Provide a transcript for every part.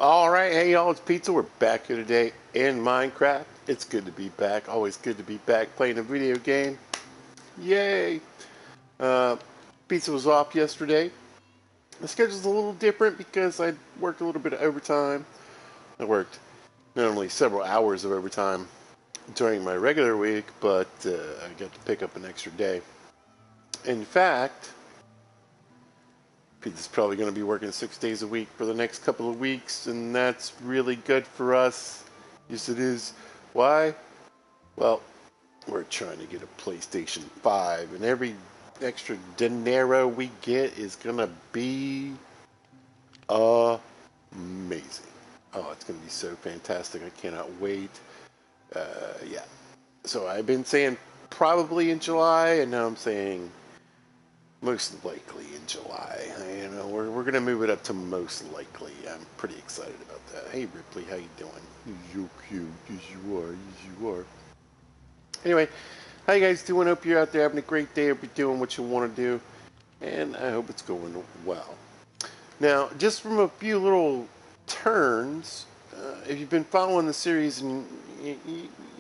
Alright, hey y'all, it's Pizza. We're back here today in Minecraft. It's good to be back. Always good to be back playing a video game. Yay! Uh, Pizza was off yesterday. The schedule's a little different because I worked a little bit of overtime. I worked not only several hours of overtime during my regular week, but I got to pick up an extra day. In fact, Pizza's probably going to be working 6 days a week for the next couple of weeks, and that's really good for us. Yes, it is. Why? Well, we're trying to get a PlayStation 5, and every extra dinero we get is going to be amazing. Oh, it's going to be so fantastic. I cannot wait. Yeah. So I've been saying probably in July, and now I'm saying most likely in July. You know, we're gonna move it up to most likely. I'm pretty excited about that. Hey Ripley, how you doing? You cute. Yes you are. Yes you are. Anyway, how you guys doing? Hope you're out there having a great day. Hope you're doing what you want to do, and I hope it's going well. Now, just from a few little turns, if you've been following the series, and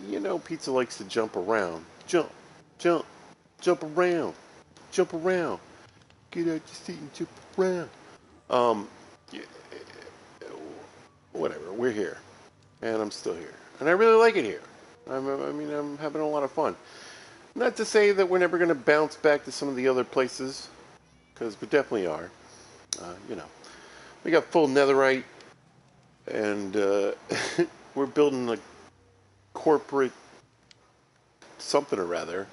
you know, Pizza likes to jump around, jump around. Jump around. Get out your seat and jump around. Yeah, whatever. We're here, and I'm still here, and I really like it here. I'm having a lot of fun. Not to say that we're never going to bounce back to some of the other places, because we definitely are. You know, we got full netherite, and we're building a corporate something or rather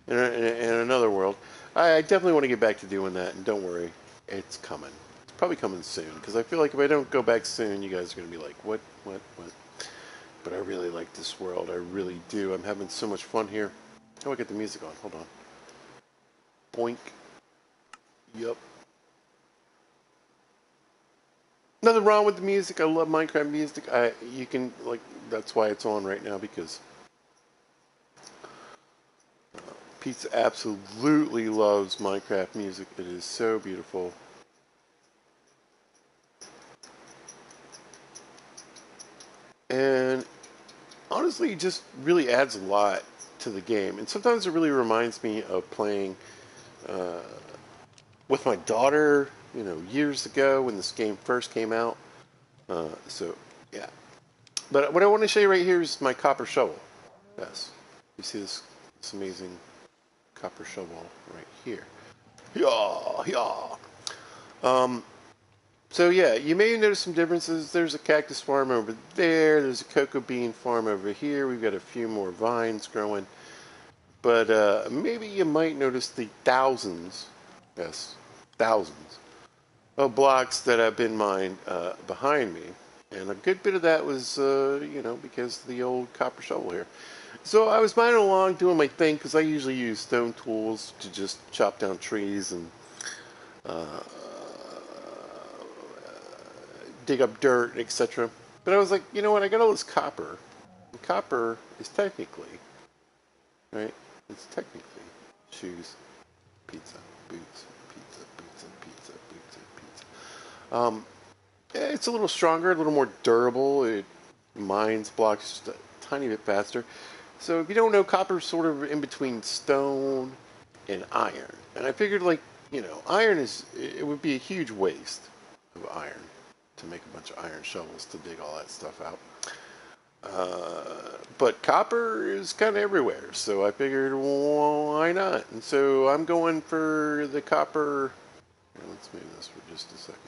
in another world. I definitely want to get back to doing that, and don't worry, it's coming. It's probably coming soon, because I feel like if I don't go back soon, you guys are going to be like, what? But I really like this world, I really do. I'm having so much fun here. How do I get the music on? Hold on. Boink. Yup. Nothing wrong with the music. I love Minecraft music. You can, like, that's why it's on right now, because Pizza absolutely loves Minecraft music. It is so beautiful. And honestly, it just really adds a lot to the game. And sometimes it really reminds me of playing with my daughter, you know, years ago when this game first came out. So, yeah. But what I want to show you right here is my copper shovel. Yes. You see this amazing copper shovel right here. Yeah. So yeah, you may notice some differences. There's a cactus farm over there. There's a cocoa bean farm over here. We've got a few more vines growing. But maybe you might notice the thousands, yes, thousands, of blocks that have been mined behind me. And a good bit of that was, you know, because of the old copper shovel here. So I was mining along doing my thing, because I usually use stone tools to just chop down trees and dig up dirt, etc. But I was like, you know what, I got all this copper. And copper is technically, right, it's technically shoes, pizza, boots, pizza. It's a little stronger, a little more durable. It mines blocks just a tiny bit faster. So if you don't know, copper's sort of in between stone and iron. And I figured, like, you know, it would be a huge waste of iron to make a bunch of iron shovels to dig all that stuff out. But copper is kind of everywhere, so I figured, well, why not? And so I'm going for the copper. Here, let's move this for just a second.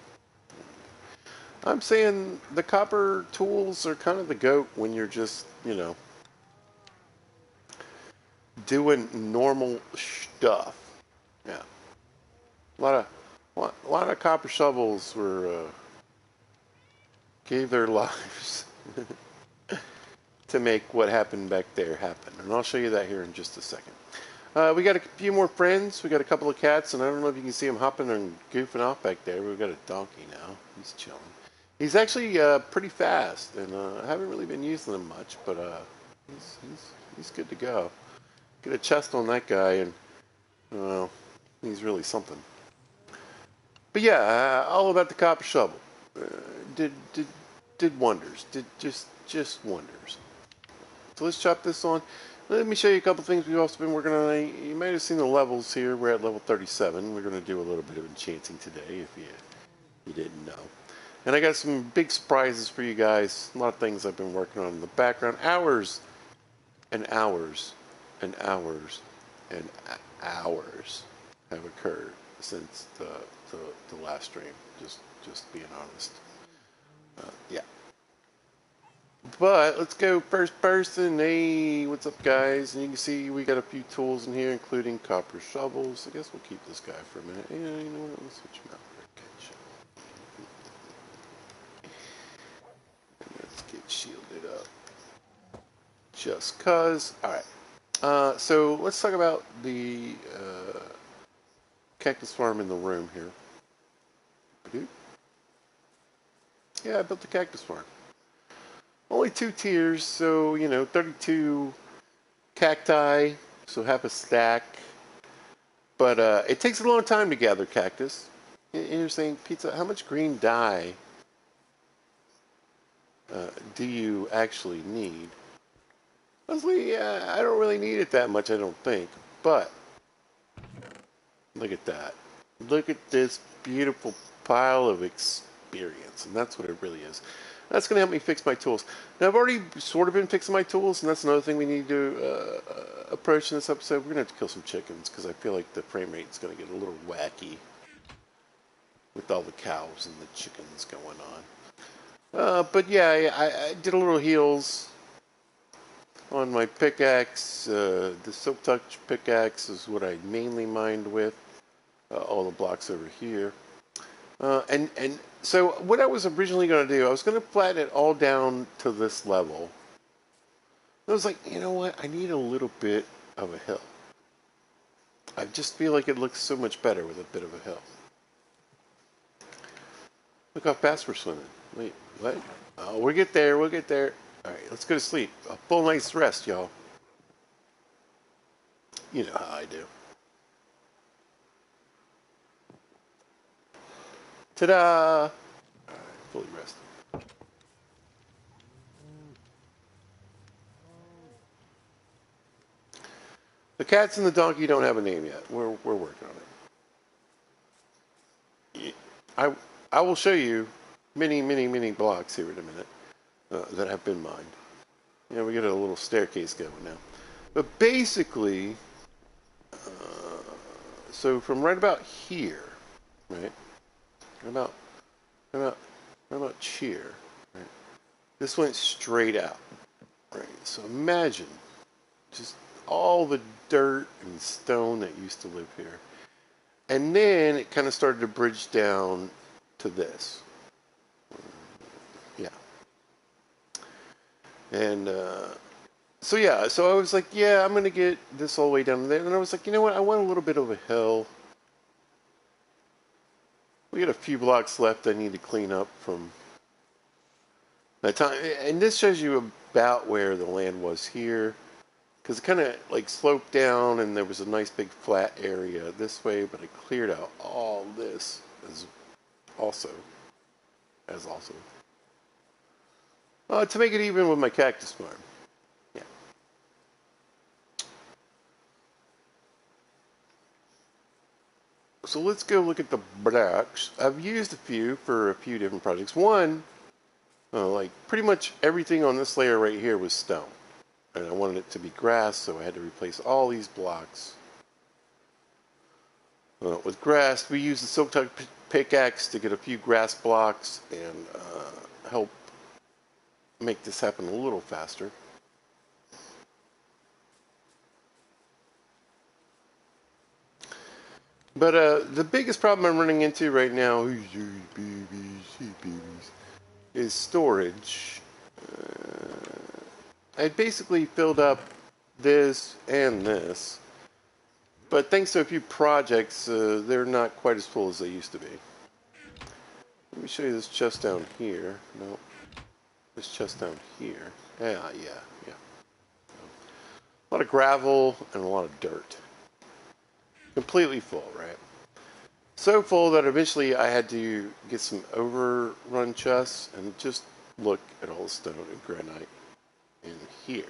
I'm saying the copper tools are kind of the GOAT when you're just, you know, doing normal stuff. Yeah. A lot of copper shovels gave their lives to make what happened back there happen. And I'll show you that here in just a second. We got a few more friends. We got a couple of cats, and I don't know if you can see them hopping and goofing off back there. We've got a donkey now. He's chilling. He's actually pretty fast, and I haven't really been using him much, but he's good to go. Get a chest on that guy, and well, he's really something. But yeah, all about the copper shovel. Did did wonders. Did just wonders. So let's chop this on. Let me show you a couple things we've also been working on. You might have seen the levels here. We're at level 37. We're going to do a little bit of enchanting today, if you didn't know. And I got some big surprises for you guys. A lot of things I've been working on in the background. Hours and hours and hours and hours have occurred since the last stream. Just being honest. Yeah. But let's go first person. Hey, what's up, guys? And you can see we got a few tools in here, including copper shovels. I guess we'll keep this guy for a minute. Yeah, you know what? Let's switch him out for a good shovel. And let's get shielded up. Just cause. All right. So let's talk about the cactus farm in the room here. Yeah, I built the cactus farm. Only 2 tiers, so, 32 cacti, so half a stack. But it takes a long time to gather cactus. You're saying, Pizza, how much green dye do you actually need? Honestly, I don't really need it that much, I don't think. But, look at that. Look at this beautiful pile of experience, and that's what it really is. That's going to help me fix my tools. Now, I've already sort of been fixing my tools, and that's another thing we need to approach in this episode. We're going to have to kill some chickens, because I feel like the frame rate is going to get a little wacky with all the cows and the chickens going on. But yeah, I did a little heals on my pickaxe. The Silk Touch pickaxe is what I mainly mined with. All the blocks over here. And so what I was originally going to do, I was going to flatten it all down to this level. I was like, you know what? I need a little bit of a hill. I just feel like it looks so much better with a bit of a hill. Look how fast we're swimming. Wait, what? Oh, we'll get there. We'll get there. All right, let's go to sleep. A full night's rest, y'all. You know how I do. Ta-da! All right, fully rested. The cats and the donkey don't have a name yet. We're working on it. I will show you many blocks here in a minute that have been mined. Yeah, we got a little staircase going now. But basically, so from right about here, right? Right about here, right? This went straight out, right? So imagine just all the dirt and stone that used to live here. And then it kind of started to bridge down to this. Yeah. And so yeah, so I was like, yeah, I'm going to get this all the way down there. And I was like, you know what? I want a little bit of a hill. We got a few blocks left I need to clean up from that time. And this shows you about where the land was here. Because it kind of like sloped down and there was a nice big flat area this way. But I cleared out all this as also. To make it even with my cactus farm. Yeah. So let's go look at the blocks. I've used a few for a few different projects. One, like pretty much everything on this layer right here was stone. And I wanted it to be grass, so I had to replace all these blocks with grass. We used the Silk Touch pickaxe to get a few grass blocks and help make this happen a little faster. But the biggest problem I'm running into right now is storage. I basically filled up this and this, but thanks to a few projects, they're not quite as full as they used to be. Let me show you this chest down here. No, this chest down here. Yeah. A lot of gravel and a lot of dirt. Completely full, right? So full that eventually I had to get some overrun chests and just look at all the stone and granite in here.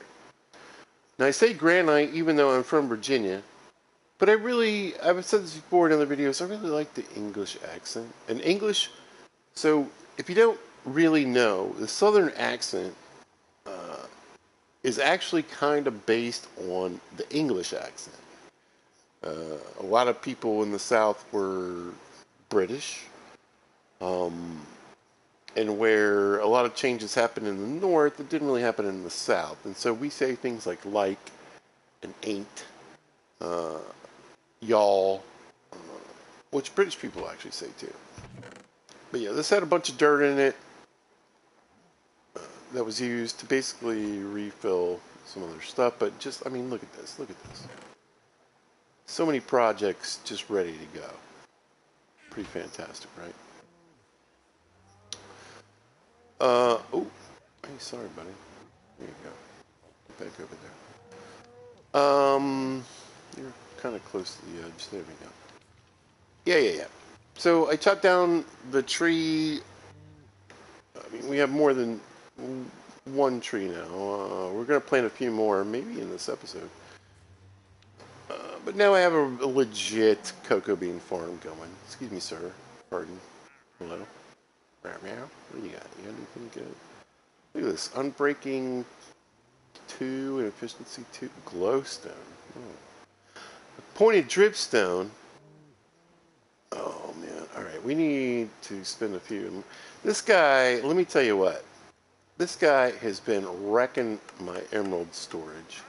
Now I say granite even though I'm from Virginia, but I've said this before in other videos, I really like the English accent. And English, so if you don't really know, the Southern accent is actually kind of based on the English accent. A lot of people in the South were British, and where a lot of changes happened in the North, it didn't really happen in the South. And so we say things like and ain't, y'all, which British people actually say too. But yeah, this had a bunch of dirt in it that was used to basically refill some other stuff. But just, I mean, look at this. Look at this. So many projects just ready to go. Pretty fantastic, right? Oh, hey, sorry, buddy. There you go. Get back over there. You're kind of close to the edge. There we go. Yeah. So I chopped down the tree. I mean, we have more than one tree now. We're going to plant a few more, maybe in this episode. But now I have a legit cocoa bean farm going. Excuse me, sir. Pardon. Hello. What do you got? You got anything good? Look at this. Unbreaking 2 and efficiency 2. Glowstone. Oh. Pointed dripstone. Oh, man. All right. We need to spend a few. This guy, let me tell you what. This guy has been wrecking my emerald storage.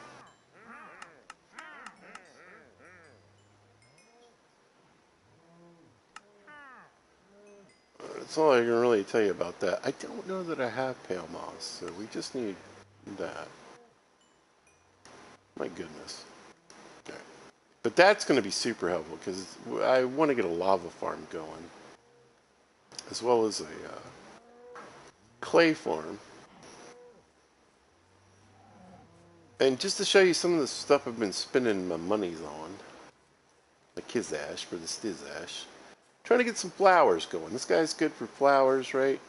That's all I can really tell you about that. I don't know that I have pale moss, so we just need that. My goodness. Okay. But that's going to be super helpful because I want to get a lava farm going, as well as a clay farm. And just to show you some of the stuff I've been spending my monies on, the Kizash for the Stizash. Trying to get some flowers going. This guy's good for flowers, right?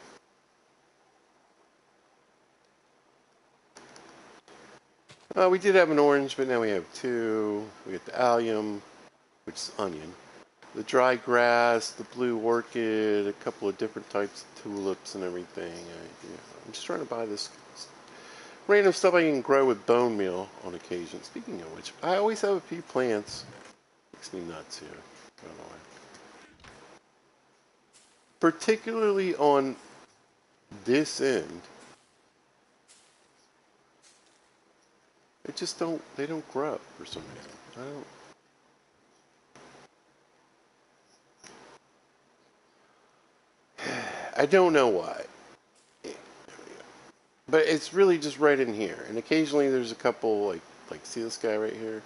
We did have an orange, but now we have two. We got the allium, which is onion. The dry grass, the blue orchid, a couple of different types of tulips and everything. I'm just trying to buy this random stuff I can grow with bone meal on occasion. Speaking of which, I always have a few plants. Makes me nuts here. I don't know why. Particularly on this end, they don't grow for some reason. I don't know why. Yeah, there we go. But it's really just right in here. And occasionally there's a couple, like see this guy right here?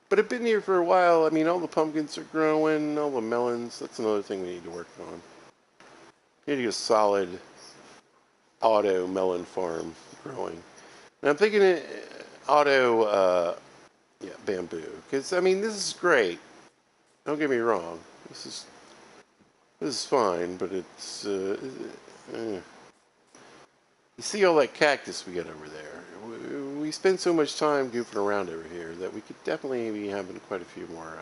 But I've been here for a while. I mean, all the pumpkins are growing, all the melons. That's another thing we need to work on. We need to get a solid auto melon farm growing. And I'm thinking auto, bamboo. Because, I mean, this is great. Don't get me wrong. This is fine, but it's, you see all that cactus we got over there. We spend so much time goofing around over here that we could definitely be having quite a few more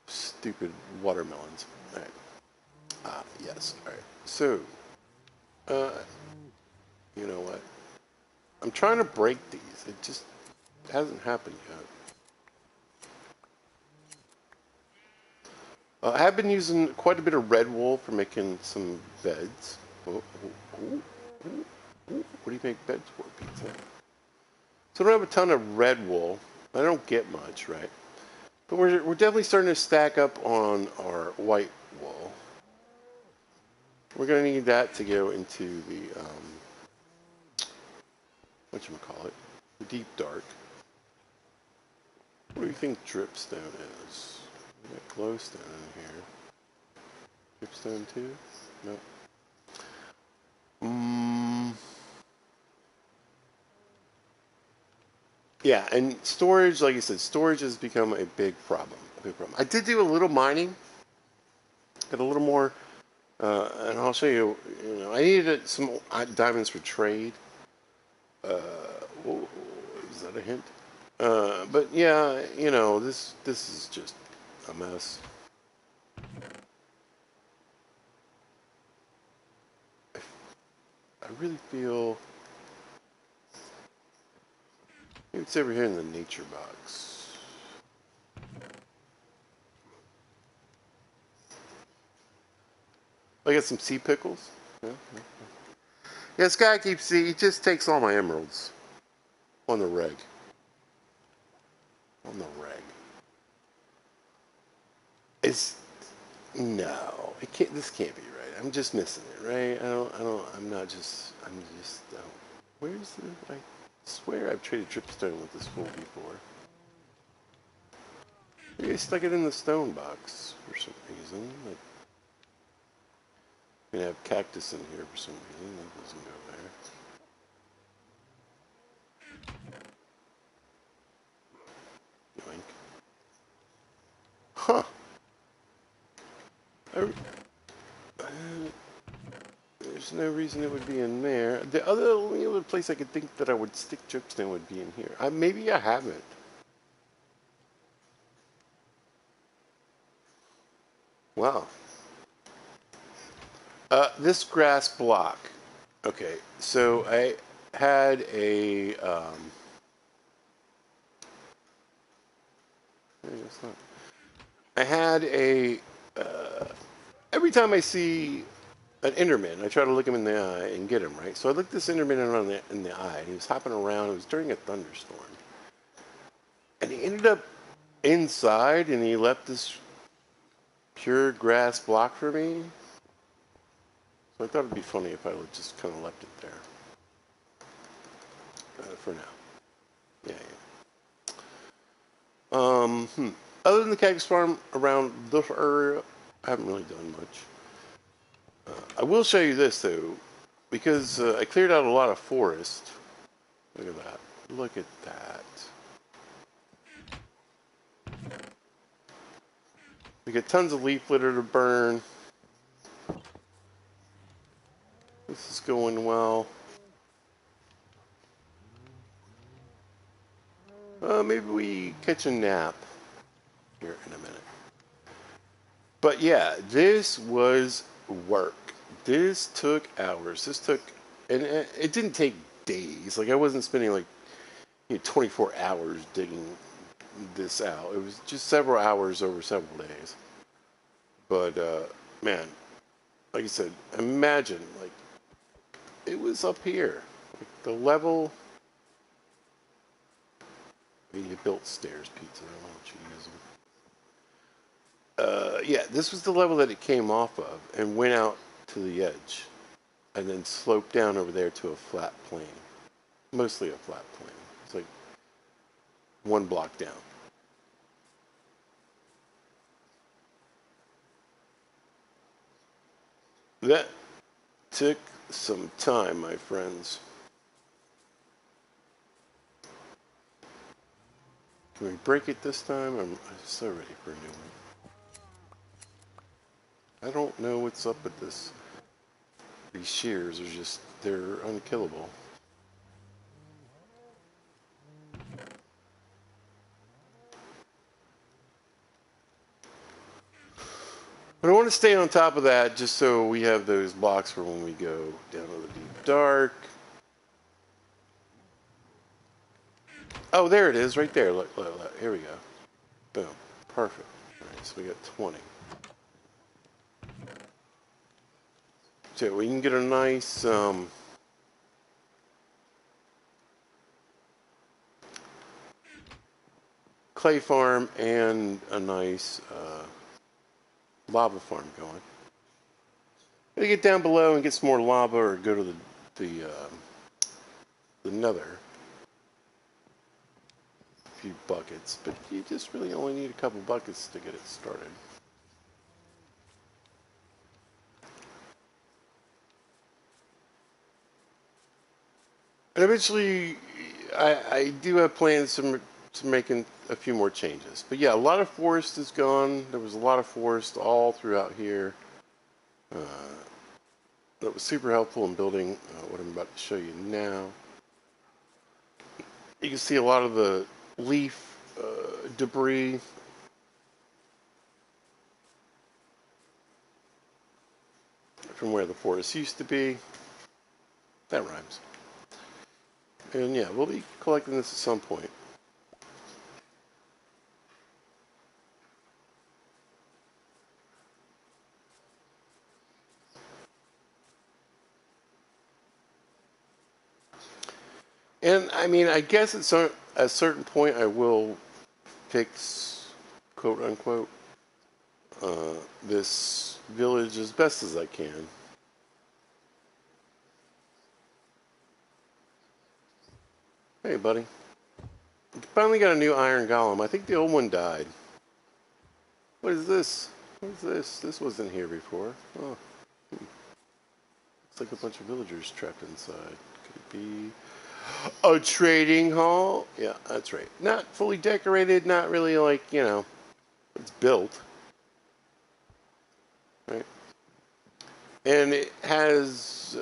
stupid watermelons. All right. Yes. All right. So, you know what? I'm trying to break these. It just hasn't happened yet. I have been using quite a bit of red wool for making some beds. What do you make beds for, pizza? So I don't have a ton of red wool. I don't get much, right? But we're definitely starting to stack up on our white wool. We're going to need that to go into the, whatchamacallit, the deep dark. What do you think dripstone is? We got glowstone in here. Dripstone too? Nope. Yeah, and storage, like I said, storage has become a big problem. I did do a little mining. Got a little more And I'll show you. You know, I needed some diamonds for trade. Whoa, is that a hint? But yeah, you know, this is just a mess. I really feel maybe it's over here in the nature box. I got some sea pickles. Yeah, yeah. Yeah, this guy keeps he just takes all my emeralds on the reg. On the reg. It's no, it can't. This can't be right. I'm just missing it, right? I'm not just. I'm just. Where's the? I swear I've traded tripstone with this fool before. Maybe I stuck it in the stone box for some reason. Like, I'm gonna have cactus in here for some reason. That doesn't go there. Yoink. Huh. I, there's no reason it would be in there. The only other place I could think that I would stick dripstone would be in here. Maybe I haven't. Wow. This grass block. Okay, so I had a. I had a. Every time I see an Enderman, I try to look him in the eye and get him, right? So I looked this Enderman in the eye, and he was hopping around. It was during a thunderstorm. And he ended up inside, and he left this pure grass block for me. So I thought it'd be funny if I would just kind of left it there. For now. Yeah, yeah. Other than the cactus farm around this area, I haven't really done much. I will show you this, though, because I cleared out a lot of forest. Look at that. Look at that. We got tons of leaf litter to burn. This is going well. Maybe we catch a nap here in a minute. But yeah, this was work. This took hours. This took, and it didn't take days. Like I wasn't spending like 24 hours digging this out. It was just several hours over several days. But man, like I said, imagine like it was up here, like the level. You built stairs, pizza. I don't know what you use them. Yeah, this was the level that it came off of and went out to the edge and then sloped down over there to a flat plane. Mostly a flat plane. It's like one block down. That took some time, my friends. Can we break it this time? I'm so ready for a new one. I don't know what's up with this. These shears are just, they're unkillable. But I want to stay on top of that just so we have those blocks for when we go down to the deep dark. Oh, there it is, right there. Look, look, look. Here we go. Boom. Perfect. All right, so we got 20. So we can get a nice clay farm and a nice lava farm going. Gotta get down below and get some more lava, or go to the nether. A few buckets, but you just really only need a couple buckets to get it started. And eventually, I do have plans to making a few more changes. But yeah, a lot of forest is gone. There was a lot of forest all throughout here. that was super helpful in building what I'm about to show you now. You can see a lot of the leaf debris from where the forest used to be. That rhymes. And yeah, we'll be collecting this at some point. And I mean, I guess at a certain point I will fix, quote unquote, this village as best as I can. Hey, buddy. Finally got a new iron golem. I think the old one died. What is this? What is this? This wasn't here before. Oh. Looks like a bunch of villagers trapped inside. Could it be a trading hall? Yeah, that's right. Not fully decorated, not really like, you know, it's built. Right? And it has,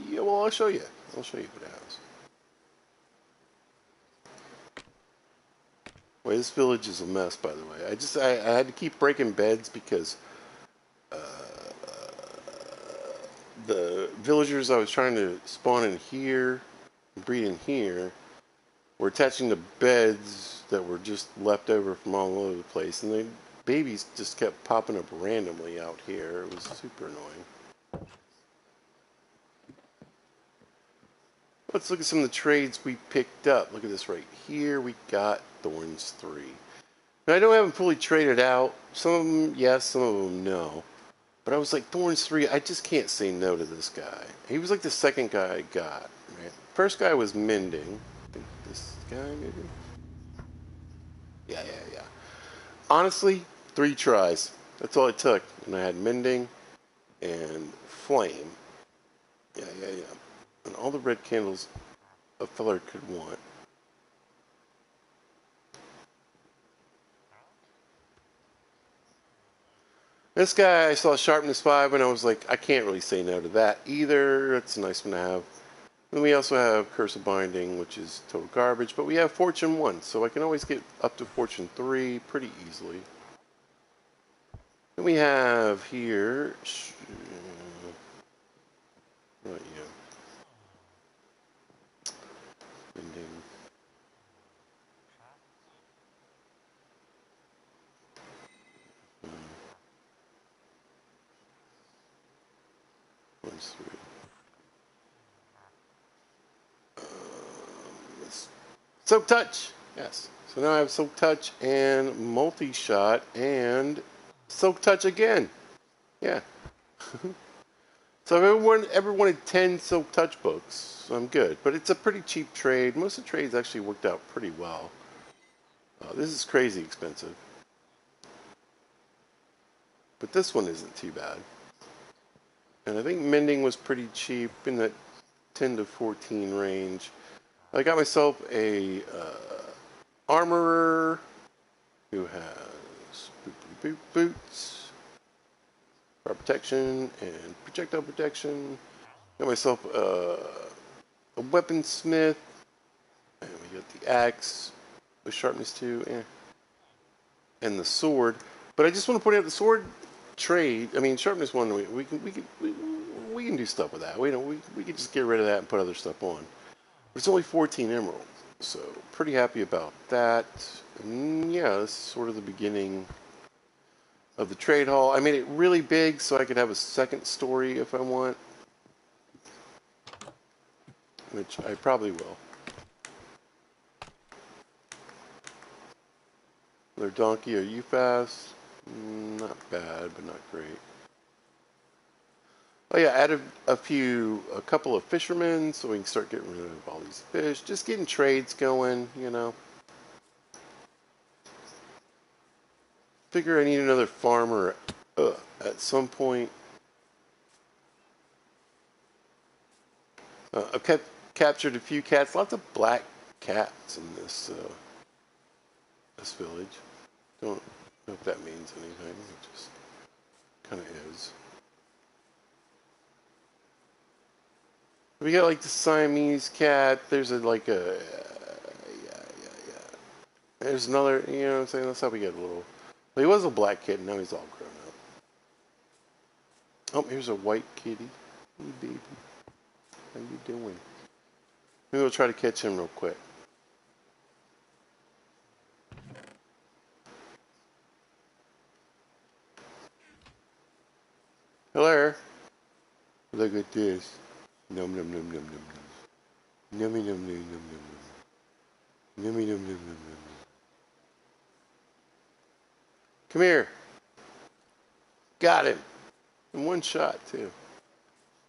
yeah, well, I'll show you. I'll show you what it has. Wait, this village is a mess, by the way. I had to keep breaking beds because the villagers I was trying to spawn in here, breed in here, were attaching to beds that were just left over from all over the place, and the babies just kept popping up randomly out here. It was super annoying. Let's look at some of the trades we picked up. Look at this right here. We got Thorns 3. Now, I don't have them fully traded out. Some of them, yes, some of them, no. But I was like, Thorns 3, I just can't say no to this guy. He was like the second guy I got. Right? First guy was Mending. I think this guy, maybe? Yeah. Honestly, 3 tries. That's all it took. And I had Mending and Flame. Yeah. And all the red candles a feller could want. This guy, I saw Sharpness 5, and I was like, I can't really say no to that either. It's a nice one to have. Then we also have Curse of Binding, which is total garbage, but we have Fortune 1, so I can always get up to Fortune 3 pretty easily. Then we have here, what you? Binding. One's 3. Soak Touch, yes. So now I have Soak Touch and Multi-Shot and Soak Touch again. Yeah. So if everyone ever wanted 10 Silk Touch books, I'm good. But it's a pretty cheap trade. Most of the trades actually worked out pretty well. This is crazy expensive. But this one isn't too bad. And I think Mending was pretty cheap in that 10 to 14 range. I got myself a armorer who has boots, fire protection, and projectile protection. Got myself a weaponsmith, and we got the axe with sharpness 2, and the sword. But I just want to point out the sword trade. I mean, sharpness 1. We can do stuff with that. We can just get rid of that and put other stuff on. But it's only 14 emeralds, so pretty happy about that. And yeah, this is sort of the beginning of the trade hall. I made it really big so I could have a second story if I want, which I probably will. Another donkey. Are you fast? Not bad, but not great. Oh yeah, added a couple of fishermen so we can start getting rid of all these fish. Just getting trades going, you know. Figure I need another farmer at some point. I've captured a few cats. Lots of black cats in this village. Don't know if that means anything. It just kind of is. We got like the Siamese cat. There's yeah. There's another, you know what I'm saying? That's how we get a little. Well, he was a black kid, now he's all grown up. Oh, here's a white kitty. Hey, baby. How you doing? Maybe we'll try to catch him real quick. Hello. Look at this. Num num num num num num. Nummy num num num num num. Nummy num num num num. Come here. Got him. In one shot, too.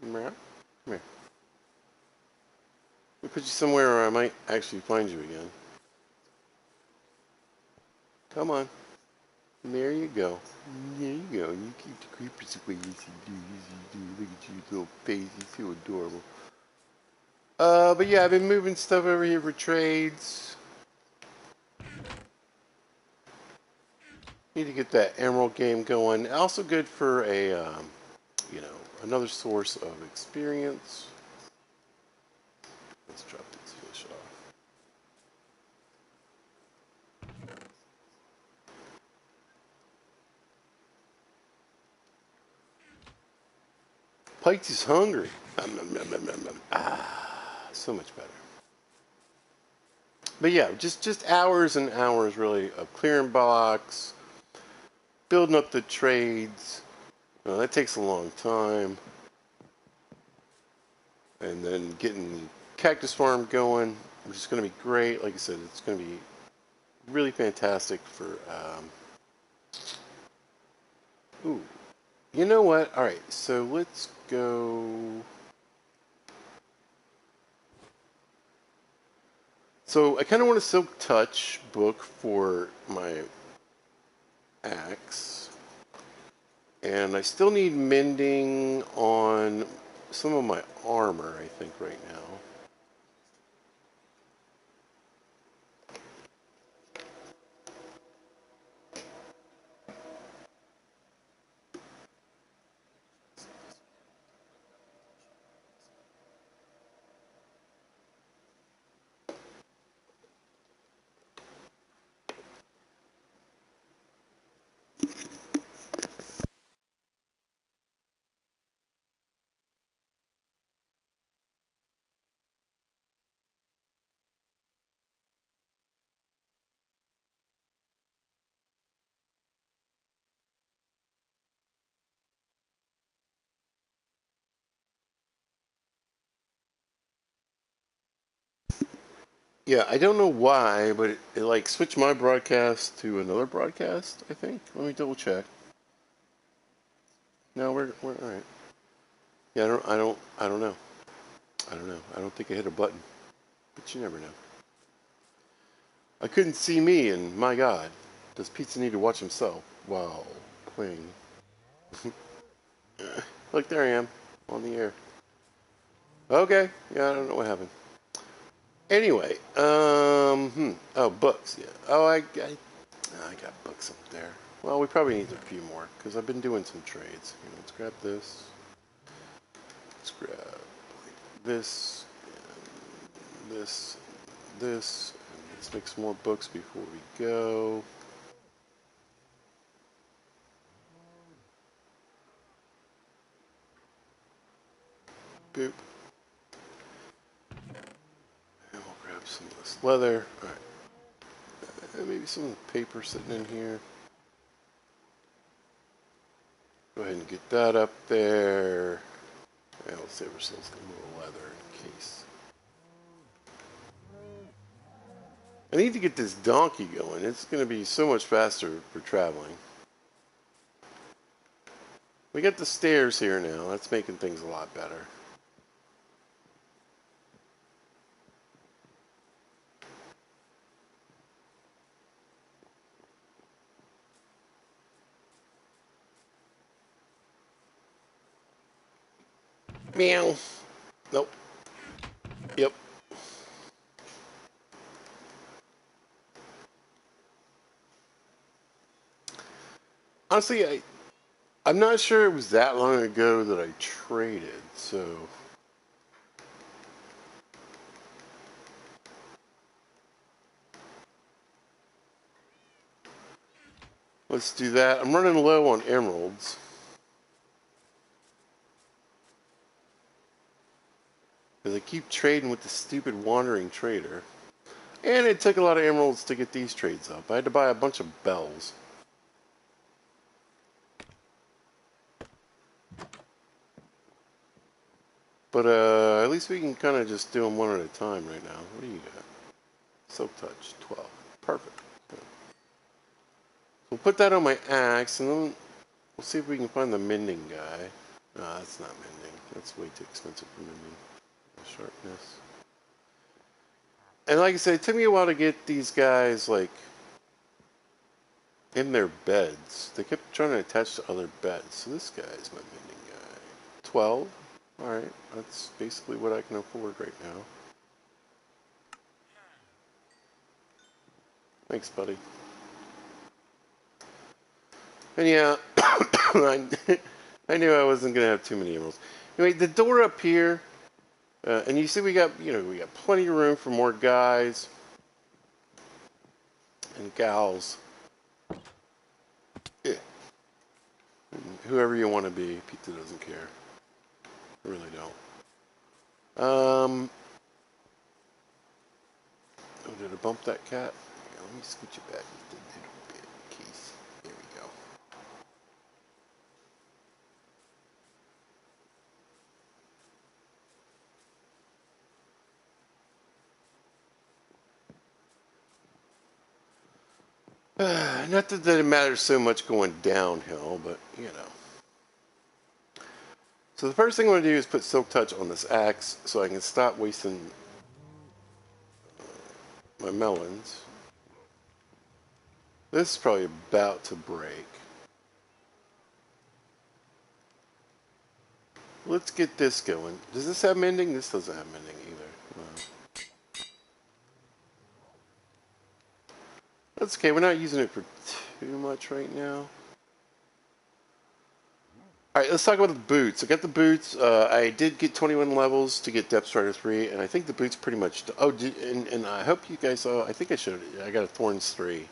Come here. Come here. Let me put you somewhere where I might actually find you again. Come on. There you go. There you go. You keep the creepers away. Yes, you do. Yes, you do. Look at you, little face. You're so adorable. But yeah, I've been moving stuff over here for trades. Need to get that Emerald game going. Also good for a, you know, another source of experience. Let's drop these fish off. Pikes is hungry. Ah, so much better. But yeah, just hours and hours really of clearing blocks, building up the trades. That takes a long time. And then getting the cactus farm going, which is going to be great. Like I said, it's going to be really fantastic for. Ooh, you know what? All right, so let's go. So I kind of want a Silk Touch book for my axe, and I still need mending on some of my armor. I think right now. Yeah, I don't know why, but it like switched my broadcast to another broadcast. I think. Let me double check. No, we're all right. Yeah, I don't know. I don't know. I don't think I hit a button, but you never know. I couldn't see me, and my God, does Pizza need to watch himself while playing? Look, there I am on the air. Okay, yeah, I don't know what happened. Anyway, oh, books, yeah. I got books up there. Well, we probably need a few more because I've been doing some trades. Here, let's grab this. Let's grab this, and this, and this. And let's make some more books before we go. Boop. And we'll grab some of this leather. All right. Maybe some paper sitting in here. Go ahead and get that up there. And we'll save ourselves a little leather in case. I need to get this donkey going. It's going to be so much faster for traveling. We got the stairs here now. That's making things a lot better. Meow. Nope. Yep. Honestly, I'm not sure it was that long ago that I traded, so Let's do that. I'm running low on emeralds. Because I keep trading with the stupid wandering trader. And it took a lot of emeralds to get these trades up. I had to buy a bunch of bells. But at least we can kind of just do them one at a time right now. What do you got? Silk touch, 12. Perfect. Good. We'll put that on my axe, and then we'll see if we can find the mending guy. No, that's not mending. That's way too expensive for mending. Sharpness. And like I said, it took me a while to get these guys, like, in their beds. They kept trying to attach to other beds. So this guy is my mending guy. 12? Alright, that's basically what I can afford right now. Thanks, buddy. And yeah, I knew I wasn't going to have too many emeralds. Anyway, the door up here, and you see we got plenty of room for more guys and gals. Yeah. Whoever you want to be, Pizza doesn't care. I really don't. Oh, did I bump that cat? Yeah, let me scoot you back just a little bit, Keith. There we go. Not that it matters so much going downhill, but, you know. So the first thing I want to do is put Silk Touch on this axe so I can stop wasting my melons. This is probably about to break. Let's get this going. Does this have mending? This doesn't have mending either. No. That's okay. We're not using it for too much right now. Alright, let's talk about the boots. I got the boots. I did get 21 levels to get Depth Strider 3, and I think the boots pretty much... Oh, and I hope you guys saw... I think I showed it. I got a Thorns 3.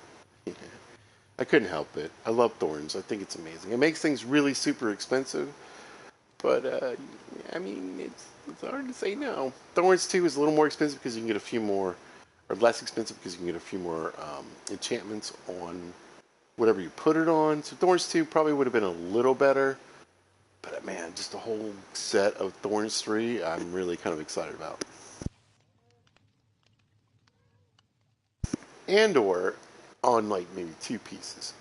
I couldn't help it. I love Thorns. I think it's amazing. It makes things really super expensive, but, I mean, it's hard to say no. Thorns 2 is a little more expensive because you can get a few more... Or less expensive because you can get a few more enchantments on whatever you put it on. So Thorns 2 probably would have been a little better. But man, just a whole set of Thorns 3, I'm really kind of excited about. And or on like maybe 2 pieces.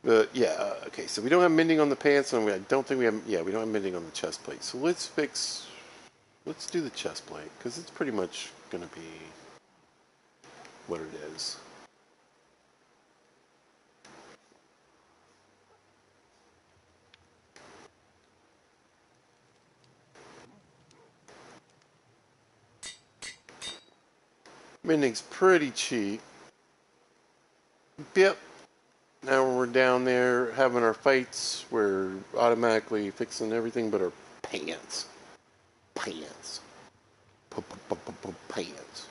But yeah, okay, so we don't have mending on the pants, and I don't think we have, yeah, we don't have mending on the chest plate. So let's do the chest plate, because it's pretty much going to be what it is. Mending's pretty cheap. Yep. Now we're down there having our fights, we're automatically fixing everything but our pants. Pants. Pants.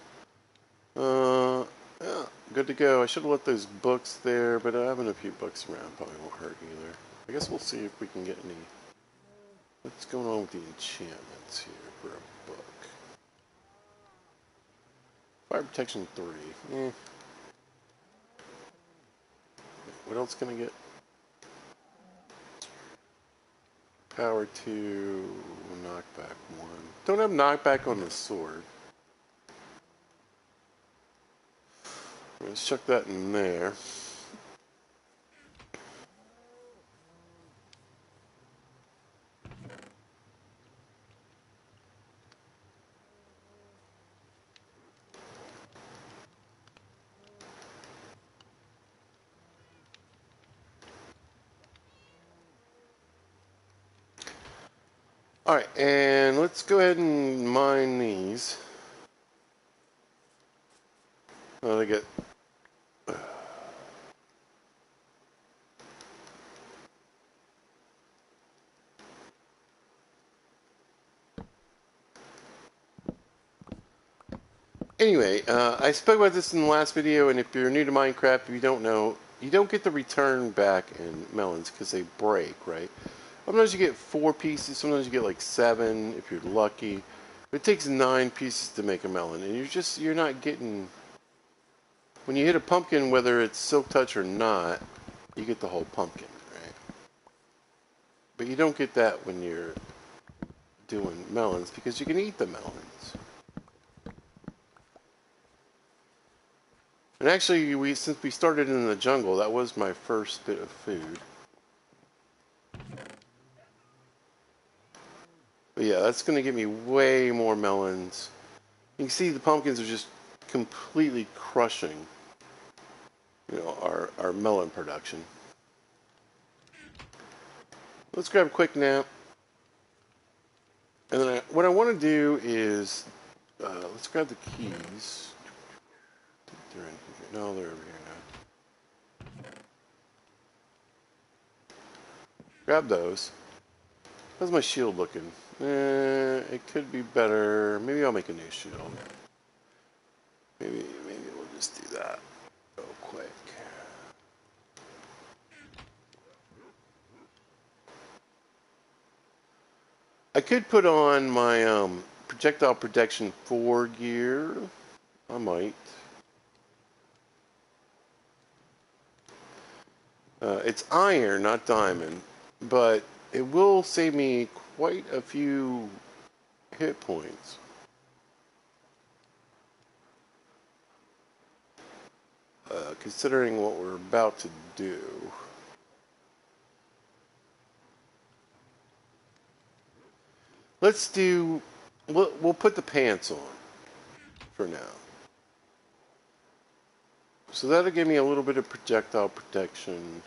Yeah, good to go. I should have left those books there, but having a few books around probably won't hurt either. I guess we'll see if we can get any... What's going on with the enchantments here for a book? Fire Protection 3. What else can I get? Power 2, knockback 1. Don't have knockback on the sword. Let's chuck that in there. Alright, and let's go ahead and mine these. Oh, they get... Anyway, I spoke about this in the last video, and if you're new to Minecraft, if you don't know, you don't get the return back in melons because they break, right? Sometimes you get 4 pieces, sometimes you get like 7 if you're lucky. But it takes 9 pieces to make a melon, and you're not getting, when you hit a pumpkin, whether it's silk touch or not, you get the whole pumpkin, right? But you don't get that when you're doing melons because you can eat the melons. And actually, since we started in the jungle, that was my first bit of food. But yeah, that's going to give me way more melons. You can see the pumpkins are just completely crushing, our melon production. Let's grab a quick nap. And then what I want to do is, let's grab the keys. They're in here. No, they're over here now. Grab those. How's my shield looking? It could be better. Maybe I'll make a new shield. Maybe we'll just do that real quick. I could put on my projectile protection 4 gear. I might. It's iron, not diamond, but it will save me quite a few hit points. Considering what we're about to do. We'll put the pants on for now. So that'll give me a little bit of projectile protection.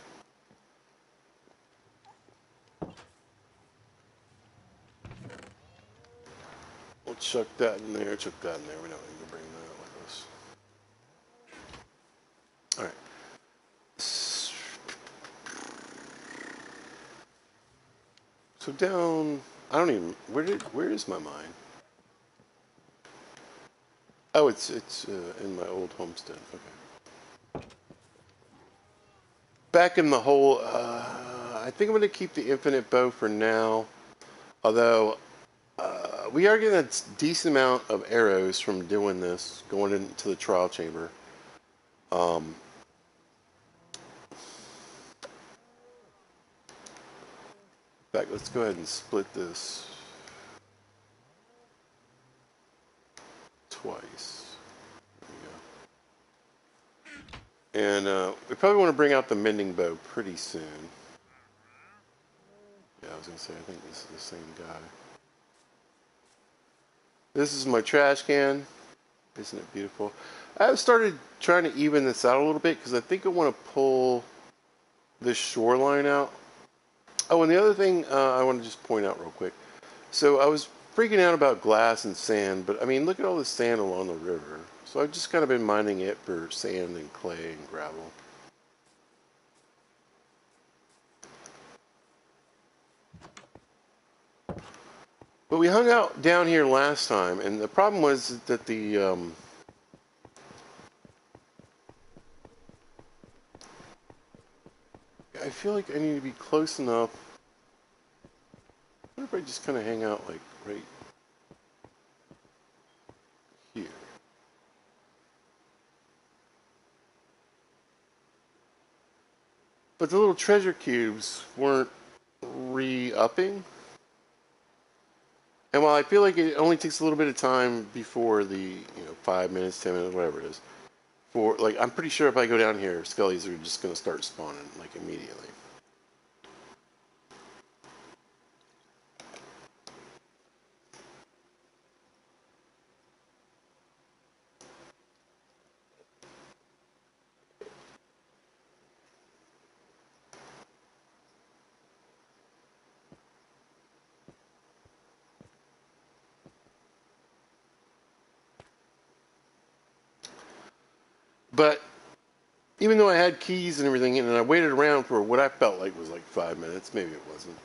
We'll chuck that in there, chuck that in there. We don't need to bring that with us. Alright. So down, I don't even, where is my mine? Oh, it's in my old homestead. Okay. Back in the hole, I think I'm going to keep the infinite bow for now. Although, we are getting a decent amount of arrows from doing this, going into the trial chamber. In fact, let's go ahead and split this twice. There we go. And we probably want to bring out the mending bow pretty soon. Yeah, I was going to say, I think this is the same guy. This is my trash can. Isn't it beautiful? I've started trying to even this out a little bit because I think I want to pull this shoreline out. Oh, and the other thing I want to just point out real quick. So I was freaking out about glass and sand, but I mean, look at all this sand along the river. So I've just kind of been mining it for sand and clay and gravel. But we hung out down here last time, and the problem was that I feel like I need to be close enough. What if I just kind of hang out like right here? But the little treasure cubes weren't re-upping. And while I feel like it only takes a little bit of time before the 5 minutes, 10 minutes, whatever it is, I'm pretty sure if I go down here, skellies are just going to start spawning like immediately. But even though I had keys and everything, and I waited around for what I felt like was like 5 minutes, maybe it wasn't.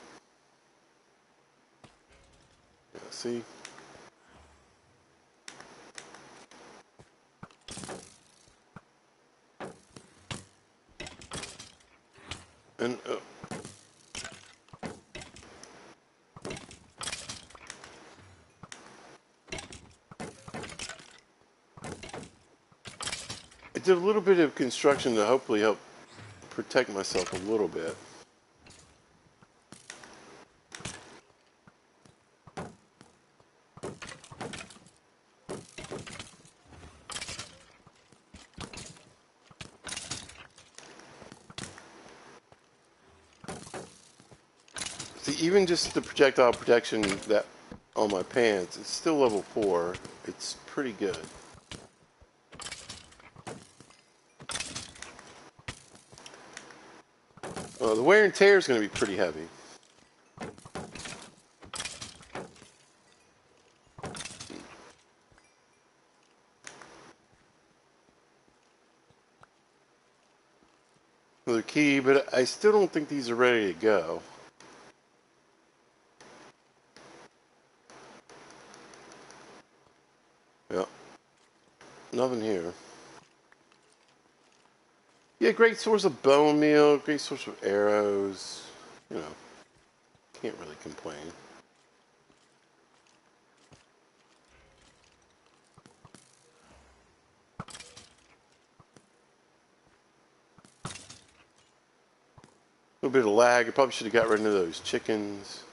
Yeah, see? And I did a little bit of construction to hopefully help protect myself a little bit. See, even just the projectile protection that on my pants, it's still level 4. It's pretty good. The wear and tear is going to be pretty heavy. Another key, but I still don't think these are ready to go. Yeah, nothing here. Yeah, great source of bone meal, great source of arrows. You know, can't really complain. A little bit of lag. I probably should have got rid of those chickens.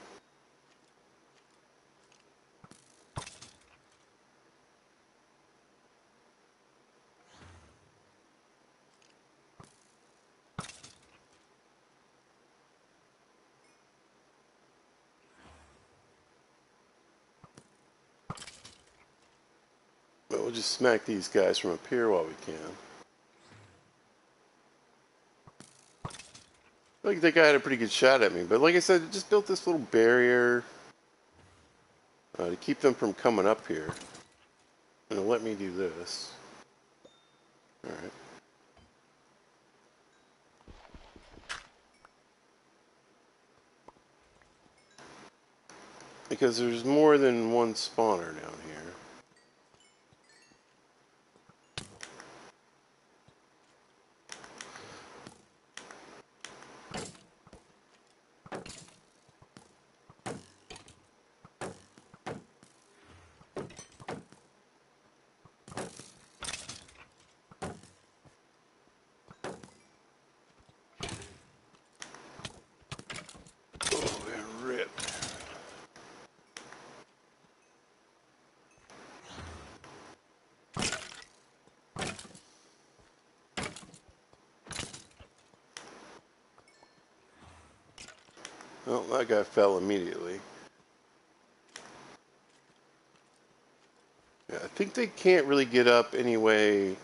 But we'll just smack these guys from up here while we can. Like that guy had a pretty good shot at me, but like I said, it just built this little barrier to keep them from coming up here. And it'll let me do this. Alright. Because there's more than one spawner down here. Oh, they're ripped. Well, that guy fell immediately. Yeah, I think they can't really get up anyway.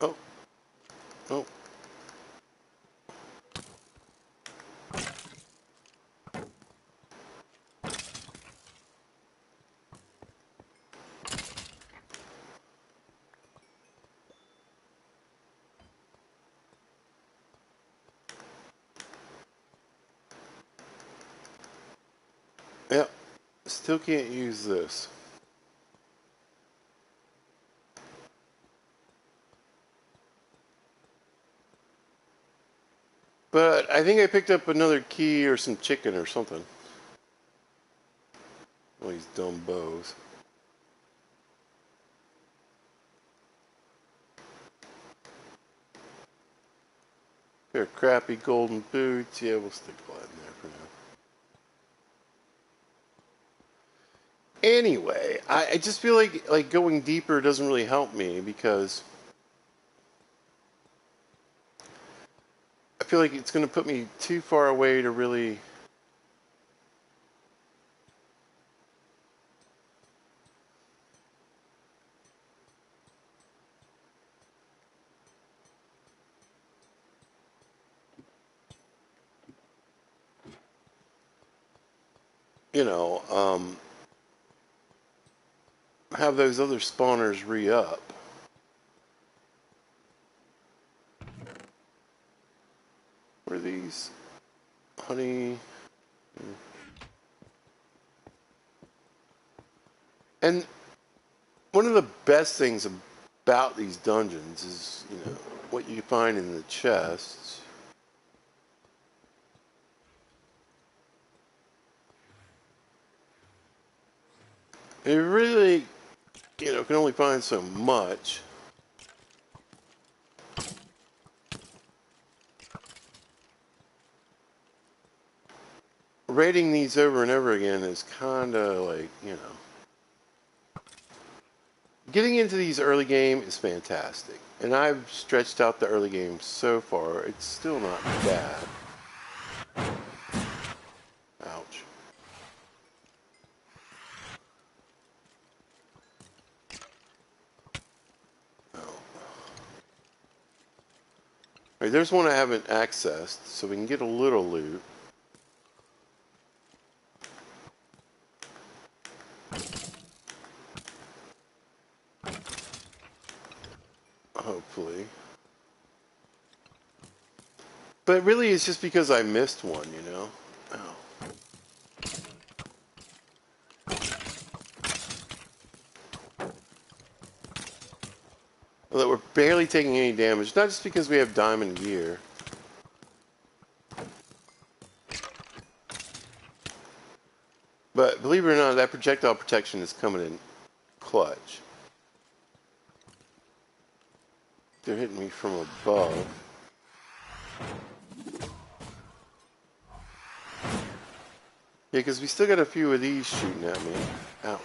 Oh, oh. Yeah, still can't use this. But I think I picked up another key or some chicken or something. All these dumb bows. Pair of crappy golden boots. Yeah, we'll stick that in there for now. Anyway, I just feel like going deeper doesn't really help me because I feel like it's going to put me too far away to really. You know, have those other spawners re-up. What are these? Honey. And one of the best things about these dungeons is, you know, what you find in the chests. It really, can only find so much. Raiding these over and over again is kind of like, getting into these early game is fantastic. And I've stretched out the early game so far. It's still not bad. Ouch. Oh. Alright, there's one I haven't accessed, so we can get a little loot. Hopefully. But really, it's just because I missed one, Oh. Well, that we're barely taking any damage, not just because we have diamond gear. But believe it or not, that projectile protection is coming in clutch. They're hitting me from above. Yeah, because we still got a few of these shooting at me. Ouch.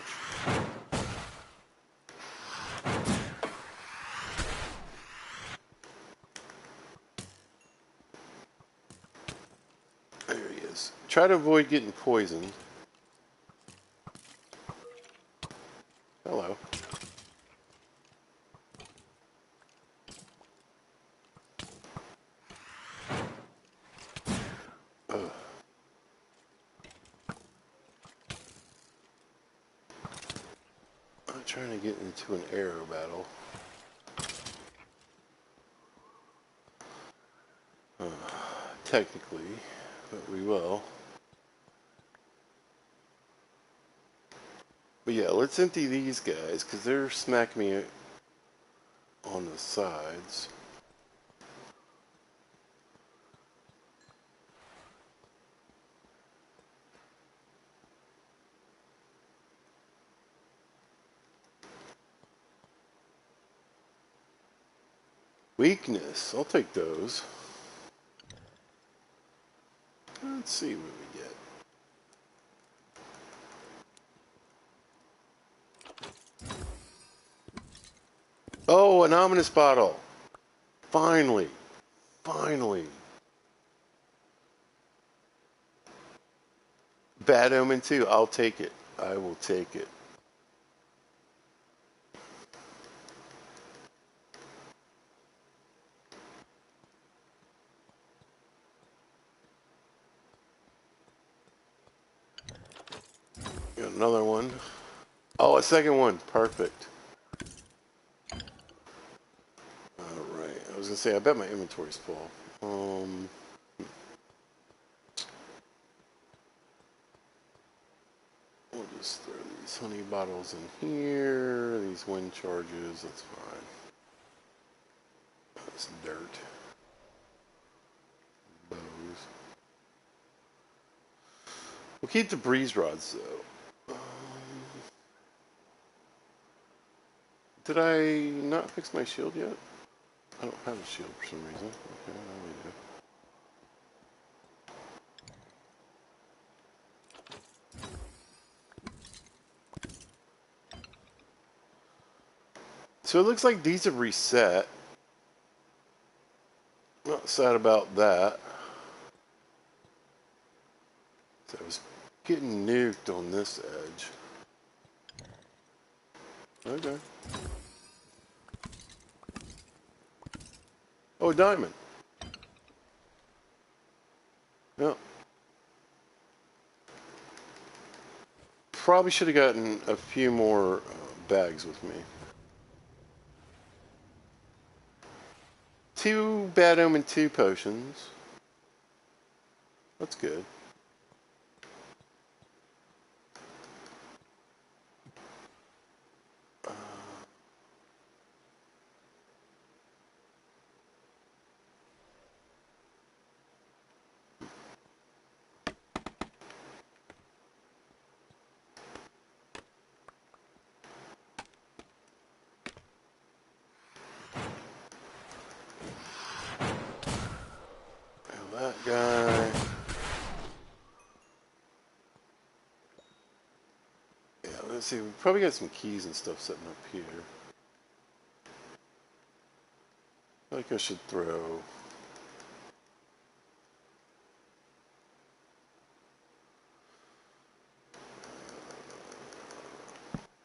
There he is. Try to avoid getting poisoned. Hello. Ugh. I'm trying to get into an arrow battle. Technically, but we will. But yeah, let's empty these guys, because they're smacking me on the sides. Weakness. I'll take those. Let's see what we get. Oh, an ominous bottle. Finally. Finally. Bad Omen 2. I'll take it. I will take it. Got another one. Oh, a second one. Perfect. Alright. I was going to say, I bet my inventory's full. We'll just throw these honey bottles in here. These wind charges. That's fine. That's dirt. Bows. We'll keep the breeze rods, though. Did I not fix my shield yet? I don't have a shield for some reason. Okay, now we do. So it looks like these have reset. Not sad about that. So I was getting nuked on this edge. Okay. Oh, diamond. Yeah. Probably should have gotten a few more bags with me. 2 Bad Omen 2 potions. That's good. Let's see, we probably got some keys and stuff sitting up here. I think I should throw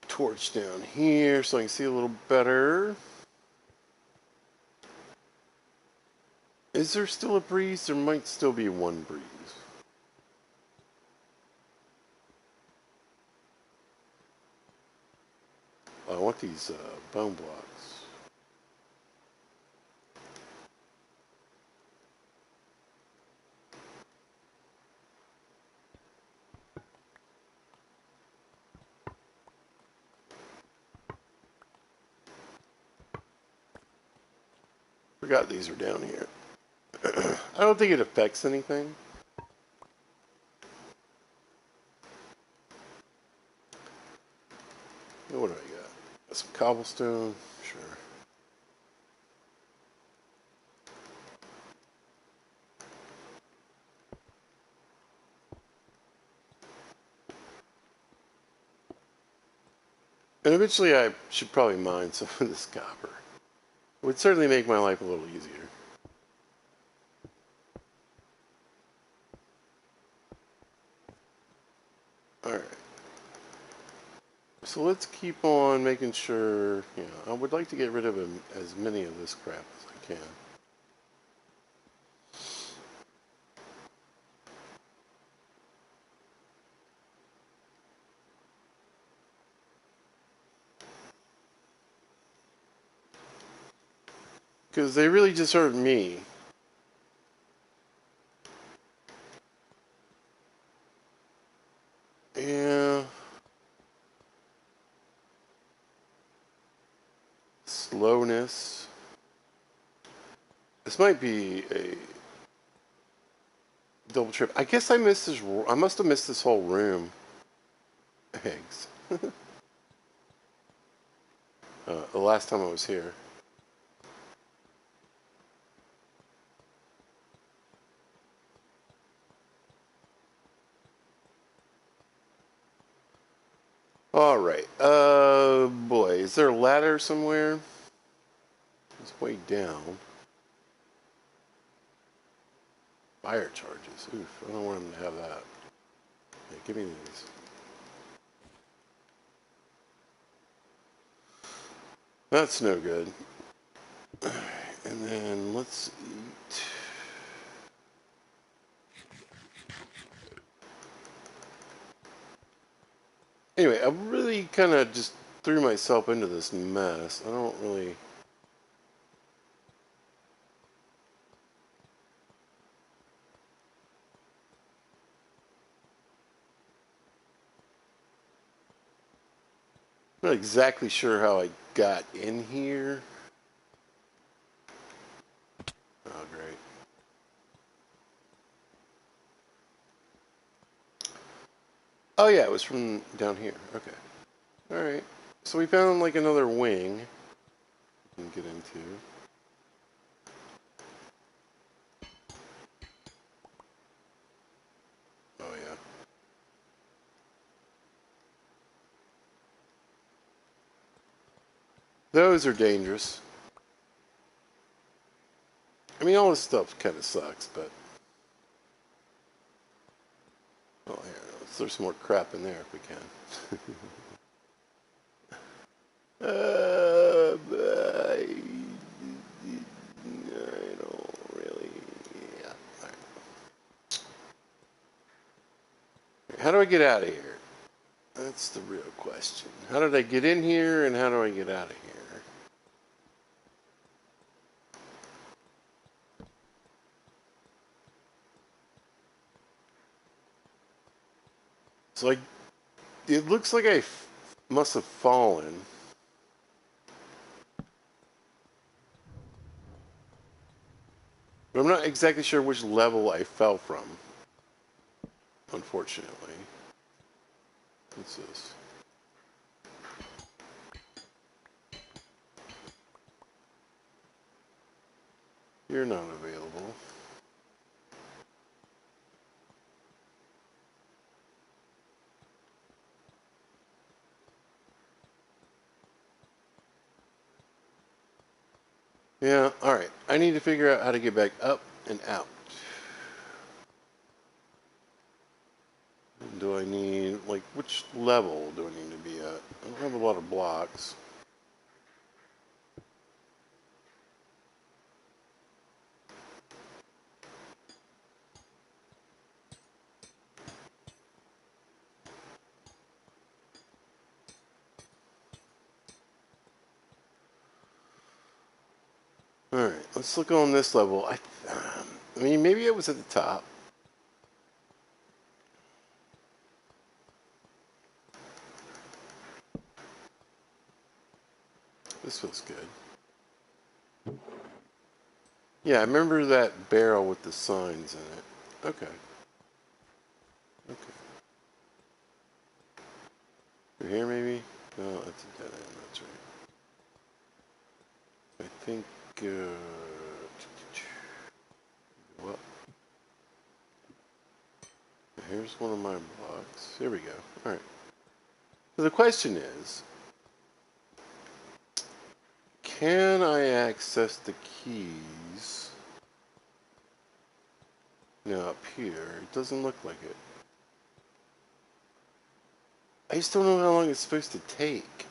torch down here so I can see a little better. Is there still a breeze? There might still be one breeze. I want these bone blocks. Forgot these are down here. I don't think it affects anything. What do I got? Got some cobblestone. Sure. And eventually I should probably mine some of this copper. It would certainly make my life a little easier. Alright. So let's keep on making sure, I would like to get rid of as many of this crap as I can. Because they really just hurt me. Yeah. Slowness. This might be a double trip. I guess I missed this. I must have missed this whole room. Eggs. The last time I was here. All right. Boy, is there a ladder somewhere? It's way down. Fire charges. Oof, I don't want him to have that. Yeah, give me these. That's no good. And then let's eat. Anyway, I really kind of just threw myself into this mess. I don't really... I'm not exactly sure how I got in here. Oh, great. Oh, yeah, it was from down here. Okay. Alright. So we found, like, another wing we can get into. Oh, yeah. Those are dangerous. I mean, all this stuff kind of sucks, but... Oh, here, let's throw some more crap in there if we can. I don't really... Yeah. All right. How do I get out of here? That's the real question. How did I get in here, and how do I get out of here? So it looks like I must have fallen. But I'm not exactly sure which level I fell from, unfortunately. What's this? You're not available. Yeah, alright. I need to figure out how to get back up and out. Do I need, like, which level do I need to be at? I don't have a lot of blocks. Alright, let's look on this level. I mean, maybe it was at the top. This feels good. Yeah, I remember that barrel with the signs in it. Okay. Okay. Through here, maybe? No, that's a dead end. That's right. I think, well, here's one of my blocks. Here we go. Alright. So the question is, can I access the keys? No, up here. It doesn't look like it. I just don't know how long it's supposed to take.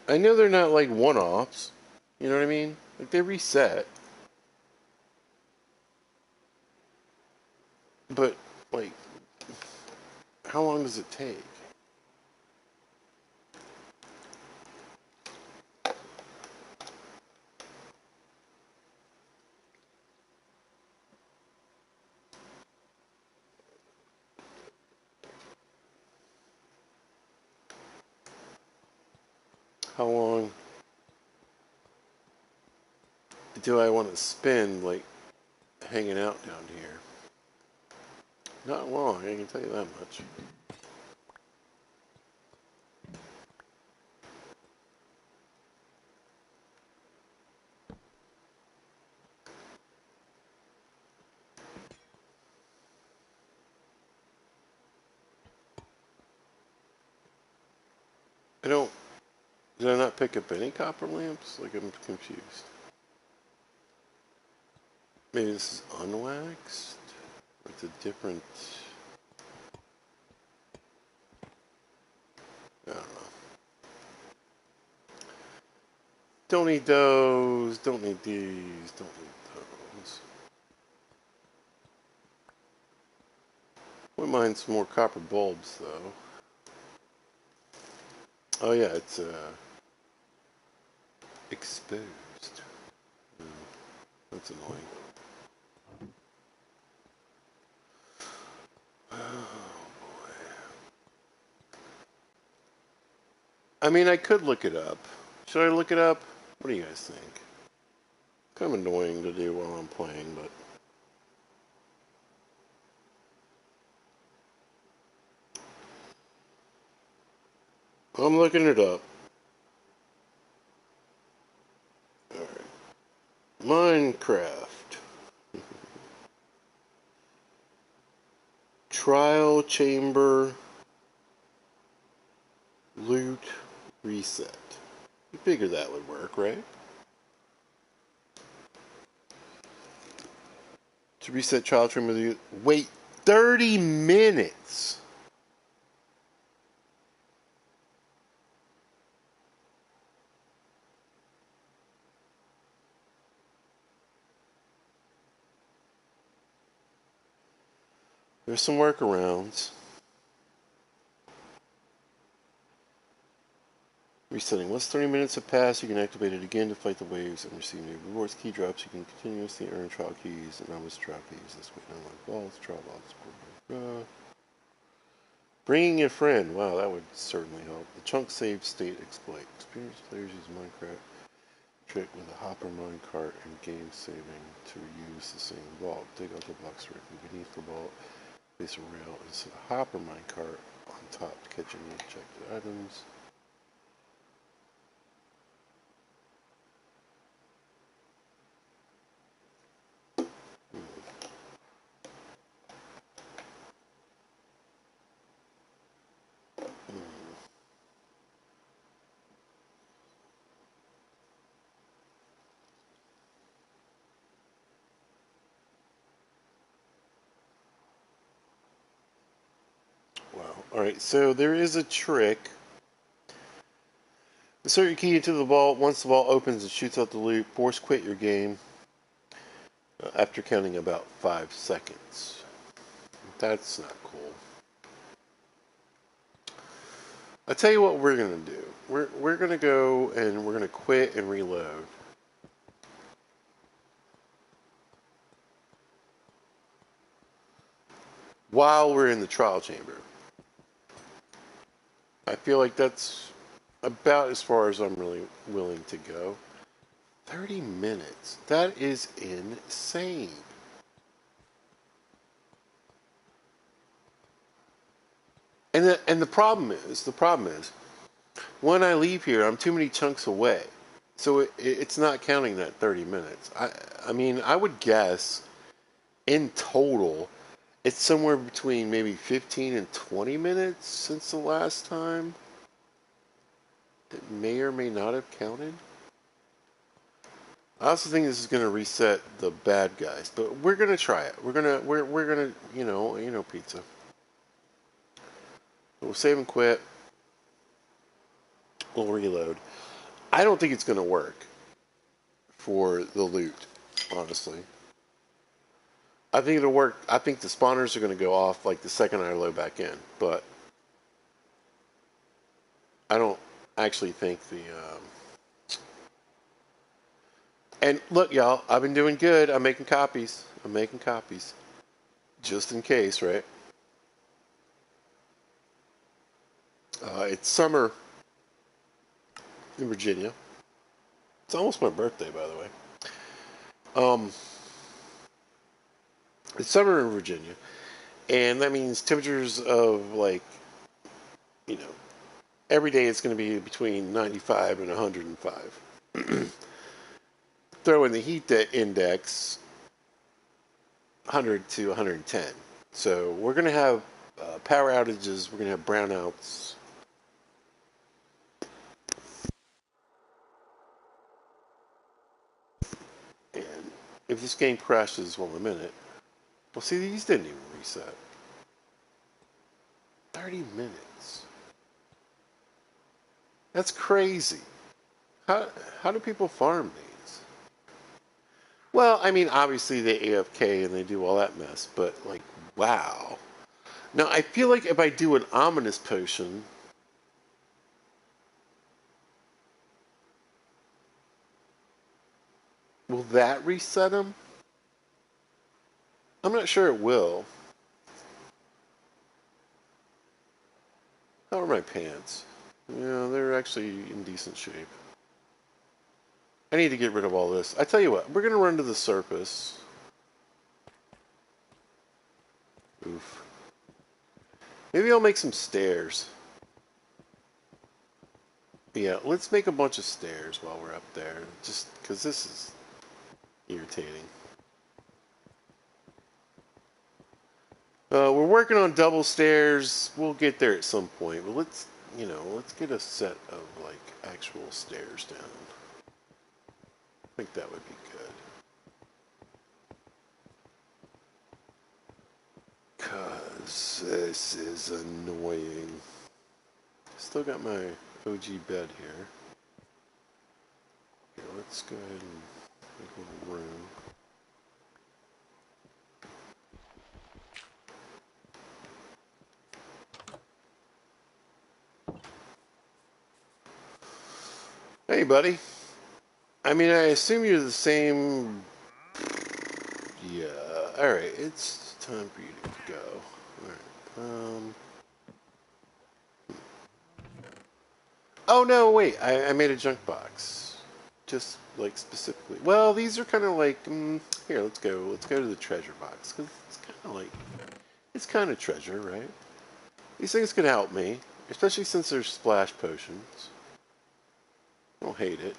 I know they're not like one-offs. You know what I mean? Like they reset. But, like, how long does it take? How long do I want to spend, like, hanging out down here? Not long, I can tell you that much. I don't... Did I not pick up any copper lamps? Like, I'm confused. Maybe this is unwaxed? Or it's a different... I don't know. Don't need those. Don't need these. Don't need those. Wouldn't mind some more copper bulbs, though. Oh, yeah, it's, exposed. Oh, that's annoying. Oh, boy. I mean, I could look it up. Should I look it up? What do you guys think? Kind of annoying to do while I'm playing, but... I'm looking it up. Alright. Minecraft. Trial chamber. Loot. Reset. You figure that would work, right? To reset trial chamber. Wait 30 minutes! There's some workarounds. Resetting. Once 30 minutes have passed, you can activate it again to fight the waves and receive new rewards. Key drops. You can continuously earn trial keys and always trial keys. This way, unlock vaults, trial vaults. Bringing a friend. Wow, that would certainly help. The chunk save state exploit. Experienced players use Minecraft trick with a hopper minecart and game saving to use the same vault. Dig out the blocks directly beneath the vault. Place a rail and set a hopper minecart on top to catch any ejected items. Alright, so there is a trick. Insert your key into the vault. Once the vault opens and shoots out the loot, force quit your game after counting about 5 seconds. That's not cool. I'll tell you what we're going to do. We're going to go and we're going to quit and reload. While we're in the trial chamber. I feel like that's about as far as I'm really willing to go. 30 minutes. That is insane. And the problem is, when I leave here, I'm too many chunks away. So it's not counting that 30 minutes. I mean, I would guess in total, it's somewhere between maybe 15 and 20 minutes since the last time. It may or may not have counted. I also think this is going to reset the bad guys, but we're going to try it. We're going to, you know, pizza. We'll save and quit. We'll reload. I don't think it's going to work for the loot, honestly. I think it'll work. I think the spawners are going to go off like the second I load back in, but I don't actually think the... And look, y'all, I've been doing good. I'm making copies. Just in case, right? It's summer in Virginia. It's almost my birthday, by the way. It's summer in Virginia, and that means temperatures of like, you know, every day it's going to be between 95 and 105. Throw in the heat index, 100 to 110. So we're going to have power outages. We're going to have brownouts. And if this game crashes one minute, well, see, these didn't even reset. 30 minutes. That's crazy. How do people farm these? Well, I mean, obviously they AFK and they do all that mess, but like, wow. Now, I feel like if I do an ominous potion, will that reset them? I'm not sure it will. How are my pants? Yeah, they're actually in decent shape. I need to get rid of all this. I tell you what, we're going to run to the surface. Oof. Maybe I'll make some stairs. Yeah, let's make a bunch of stairs while we're up there. Just because this is irritating. We're working on double stairs. We'll get there at some point. But let's get a set of, like, actual stairs down. I think that would be good. Because this is annoying. Still got my OG bed here. Okay, let's go ahead and make a little room. Hey, buddy. I mean, I assume you're the same... Yeah. Alright, it's time for you to go. Alright. Oh, no, wait. I made a junk box. Just, like, specifically. Well, these are kind of like... here, let's go. Let's go to the treasure box. Because it's kind of like... It's kind of treasure, right? These things can help me. Especially since they're splash potions. I don't hate it.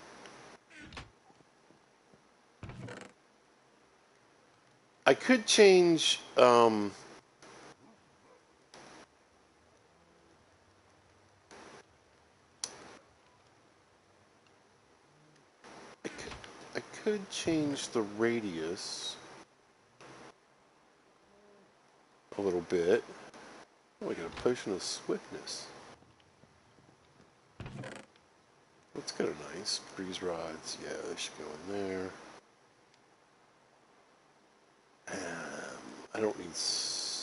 I could change, I could change the radius a little bit. Oh, I got a potion of swiftness. That's kind of nice. Breeze rods, yeah, they should go in there. I don't need scaffolding.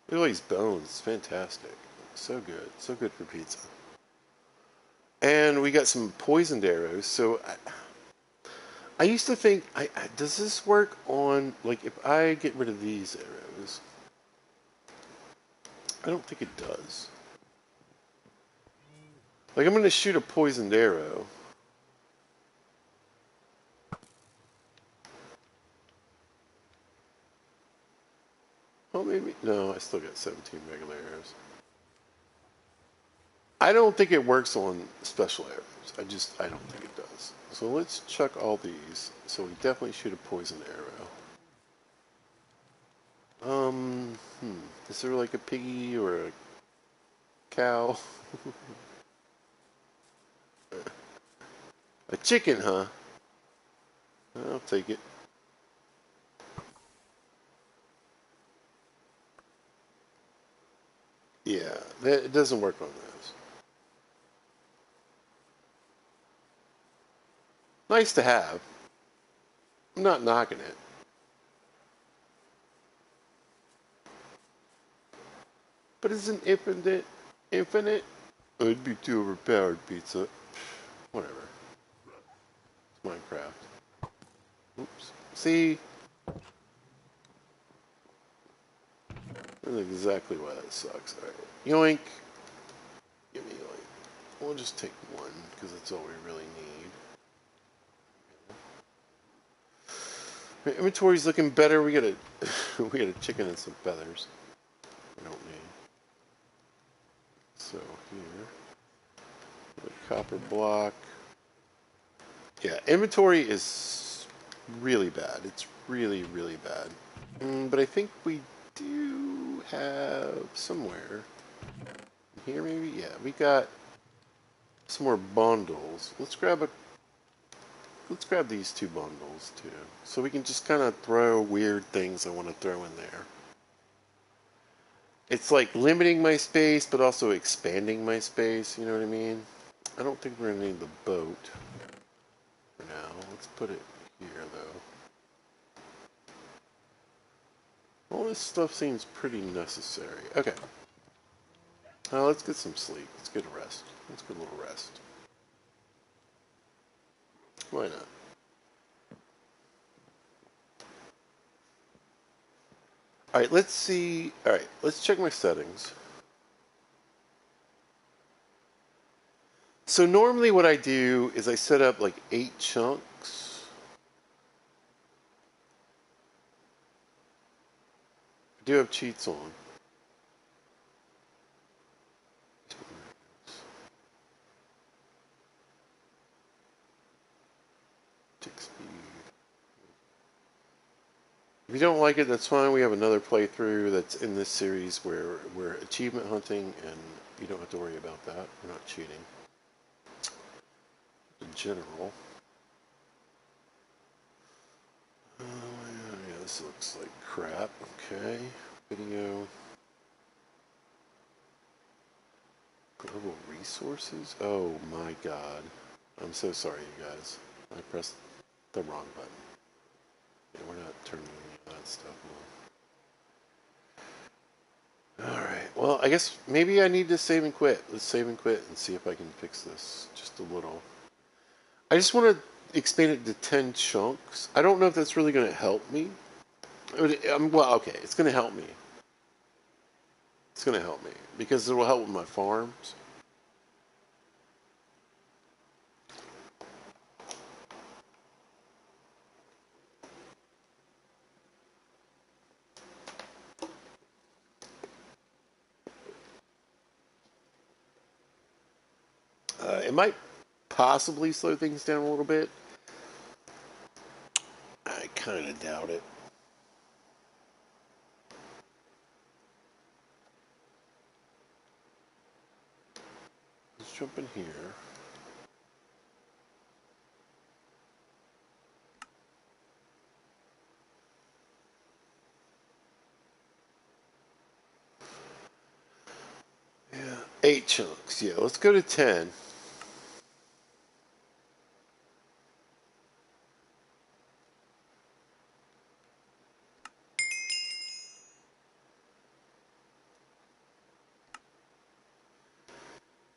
Look at all these bones. It's fantastic. So good. So good for pizza. And we got some poisoned arrows. So I used to think, does this work on, like, if I get rid of these arrows? I don't think it does. Like, I'm going to shoot a poisoned arrow. Oh, maybe. No, I still got 17 regular arrows. I don't think it works on special arrows. I don't think it does. So let's chuck all these. So we definitely shoot a poison arrow. Is there like a piggy or a cow? A chicken, huh? I'll take it. Yeah, it doesn't work on those. Nice to have. I'm not knocking it. But isn't infinite? Oh, it'd be too overpowered, pizza. Whatever. It's Minecraft. Oops. See? That's exactly why that sucks. Alright. Yoink. Give me yoink. We'll just take one, because that's all we really need. My inventory's looking better. We got a we got a chicken and some feathers. We don't need. So here. A copper block. Yeah, inventory is really bad. It's really, really bad. But I think we do have somewhere here, maybe. Yeah, we got some more bundles. Let's grab these two bundles too, so we can just kind of throw weird things I want to throw in there. It's like limiting my space, but also expanding my space. You know what I mean? I don't think we're gonna need the boat for now. Let's put it here, though. All this stuff seems pretty necessary. Okay. Now let's get some sleep. Let's get a rest. Let's get a little rest. Why not? Alright, let's see. Alright, let's check my settings. So normally what I do is I set up like 8 chunks. I do have cheats on. Tick speed. If you don't like it, that's fine. We have another playthrough that's in this series where we're achievement hunting, and you don't have to worry about that. We're not cheating. In general. Yeah, this looks like crap. Okay. Video. Global resources? Oh my god. I'm so sorry, you guys. I pressed the wrong button. Yeah, we're not turning any of that stuff on. Alright, well, I guess maybe I need to save and quit. Let's save and quit and see if I can fix this just a little. I just want to expand it to 10 chunks. I don't know if that's really going to help me. Well, okay, it's going to help me. It's going to help me because it will help with my farms. It might possibly slow things down a little bit. I kind of doubt it. Let's jump in here. 8 chunks. Yeah, let's go to 10.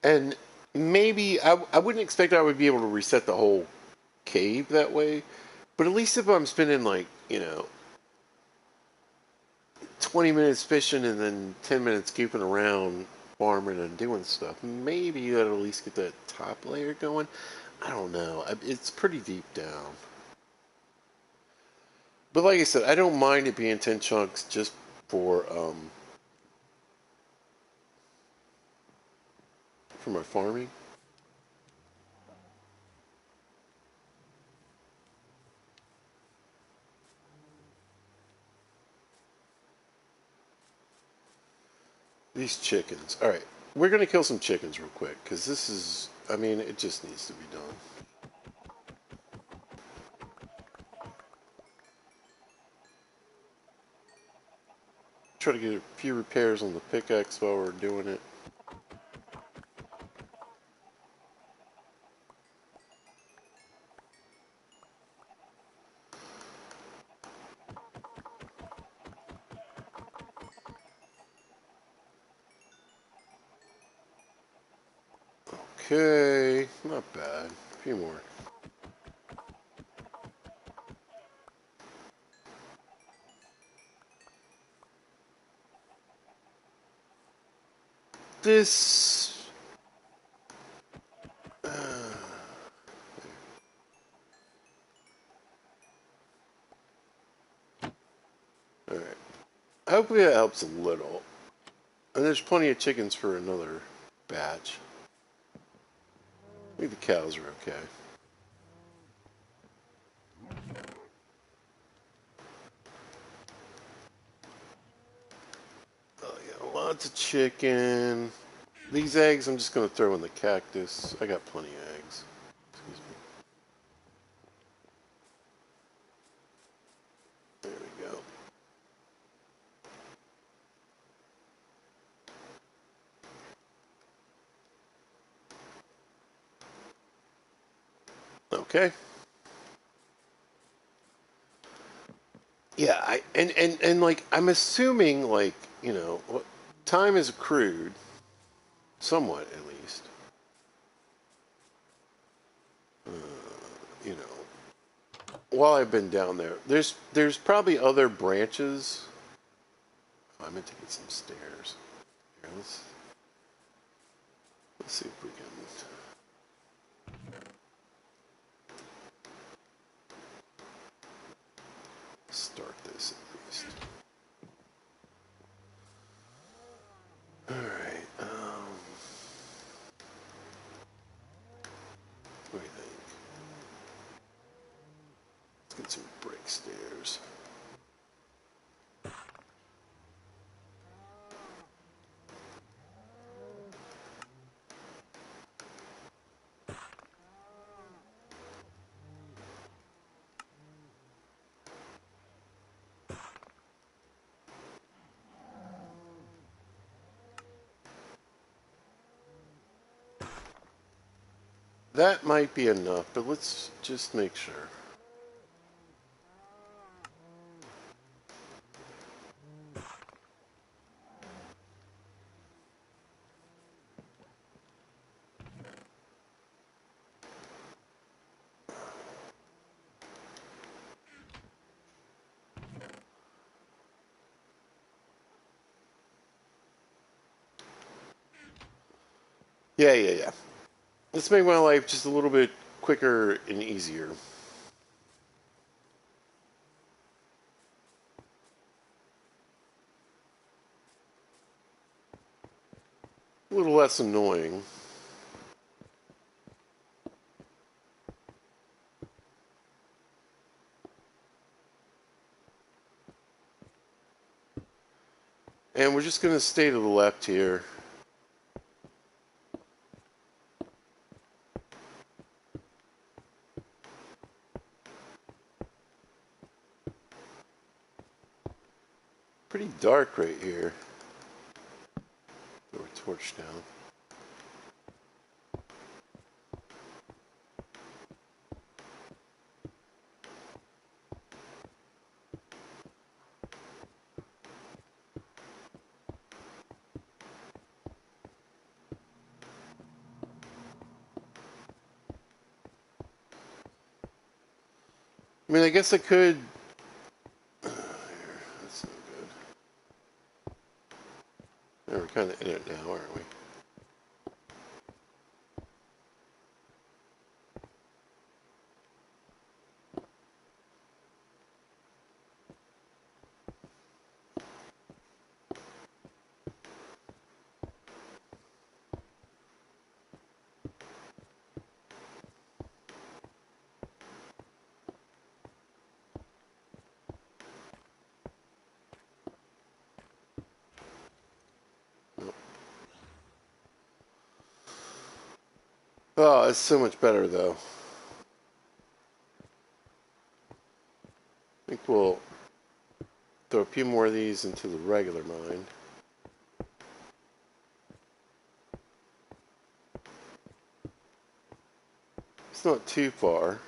And maybe I wouldn't expect I would be able to reset the whole cave that way. But at least if I'm spending like, 20 minutes fishing and then 10 minutes keeping around farming and doing stuff, maybe you would at least get that top layer going. I don't know. It's pretty deep down. But like I said, I don't mind it being 10 chunks just for my farming. These chickens. All right. We're going to kill some chickens real quick because this is, I mean, it just needs to be done. Try to get a few repairs on the pickaxe while we're doing it. Okay, not bad. A few more. This. Alright. Hopefully that helps a little. And there's plenty of chickens for another batch. I think the cows are okay. Oh yeah, lots of chicken. These eggs I'm just going to throw in the cactus. I got plenty of eggs. Excuse me. There we go. Okay. Yeah, and like I'm assuming like, time is accrued somewhat at least. You know, while I've been down there. There's probably other branches. Oh, I meant to get some stairs. Here, let's see if we can start this at least. All right. What do you think? Let's get some brick stairs. That might be enough, but let's just make sure. Yeah. Let's make my life just a little bit quicker and easier. A little less annoying. And we're just going to stay to the left here. Pretty dark right here. Throw a torch down. I mean, I guess I could. That's no good. Yeah, we're kind of in it now, aren't we? Oh, it's so much better, though. I think we'll throw a few more of these into the regular mine. It's not too far.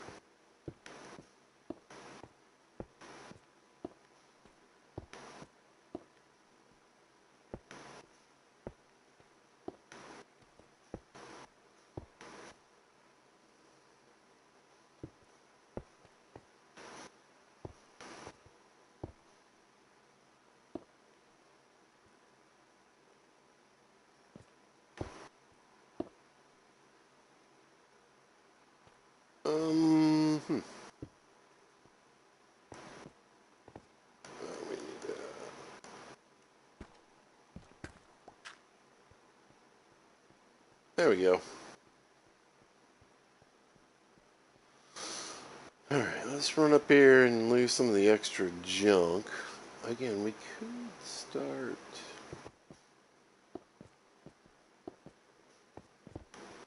Hmm. We need to... There we go. Alright, let's run up here and lose some of the extra junk. Again, we could start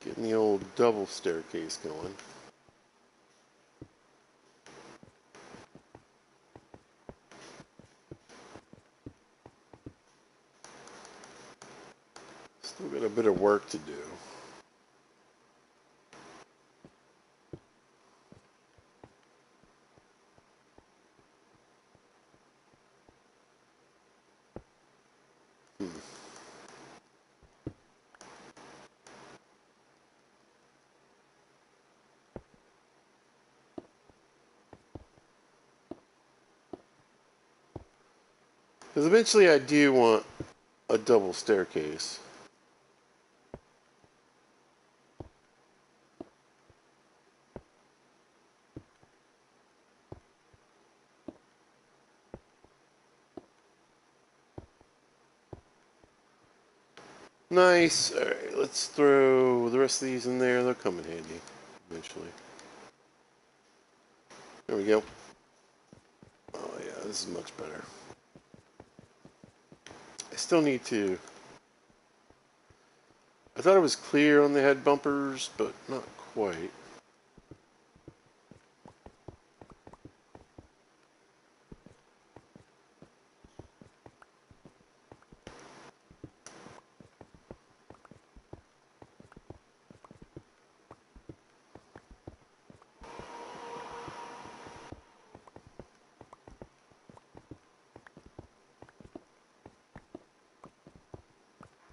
getting the old double staircase going. Still got a bit of work to do. Because eventually I do want a double staircase. Nice. Alright, let's throw the rest of these in there. They'll come in handy eventually. There we go. Oh yeah, this is much better. I still need to... I thought it was clear on the head bumpers, but not quite.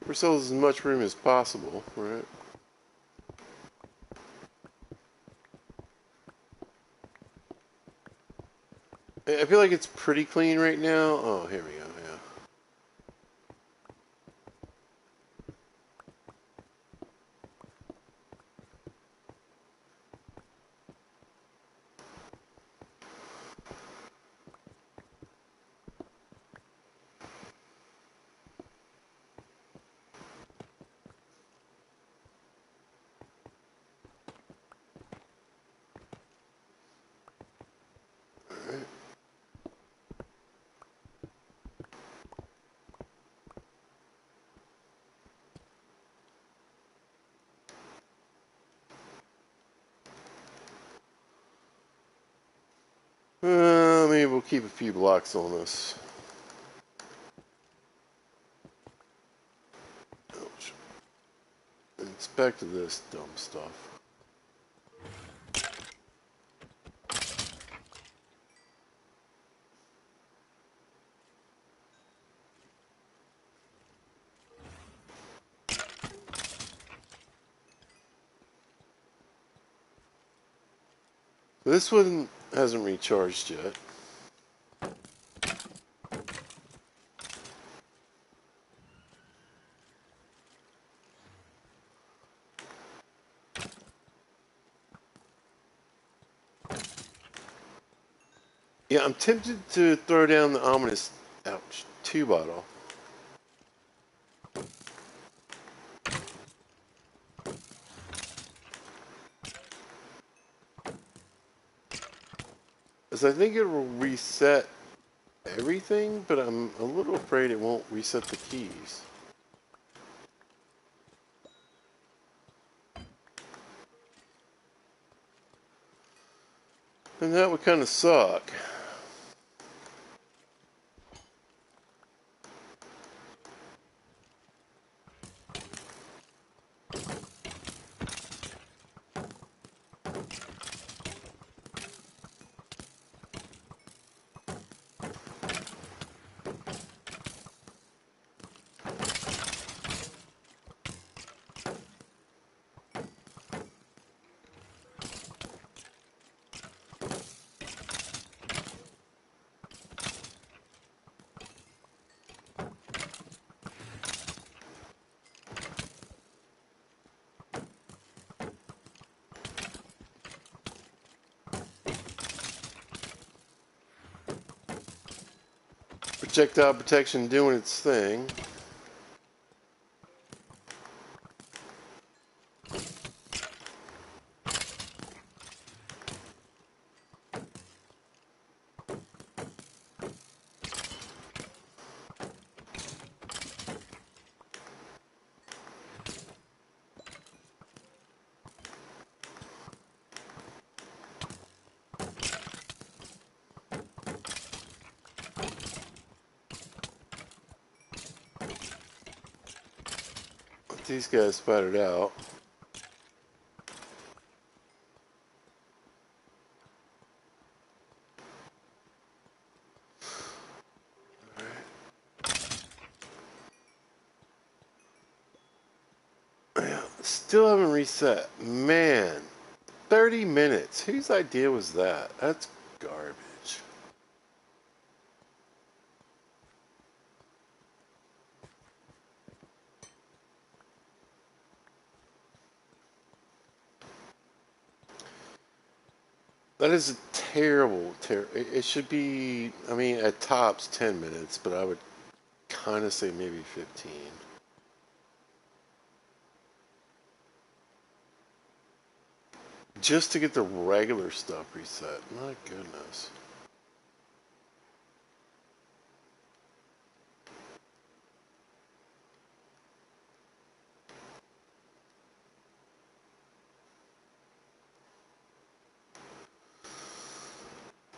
Give ourselves as much room as possible, right? I feel like it's pretty clean right now. Oh, here we go, yeah. Maybe we'll keep a few blocks on us. Ouch. It's back to this dumb stuff. This one Hasn't recharged yet. Yeah, I'm tempted to throw down the ominous, ouch, 2 bottle. Because I think it will reset everything, but I'm a little afraid it won't reset the keys. And that would kind of suck. Projectile protection doing its thing. These guys sputtered out. Yeah, still haven't reset. Man, 30 minutes. Whose idea was that? That's garbage. That is a it should be, I mean, at tops 10 minutes, but I would kind of say maybe 15. Just to get the regular stuff reset. My goodness.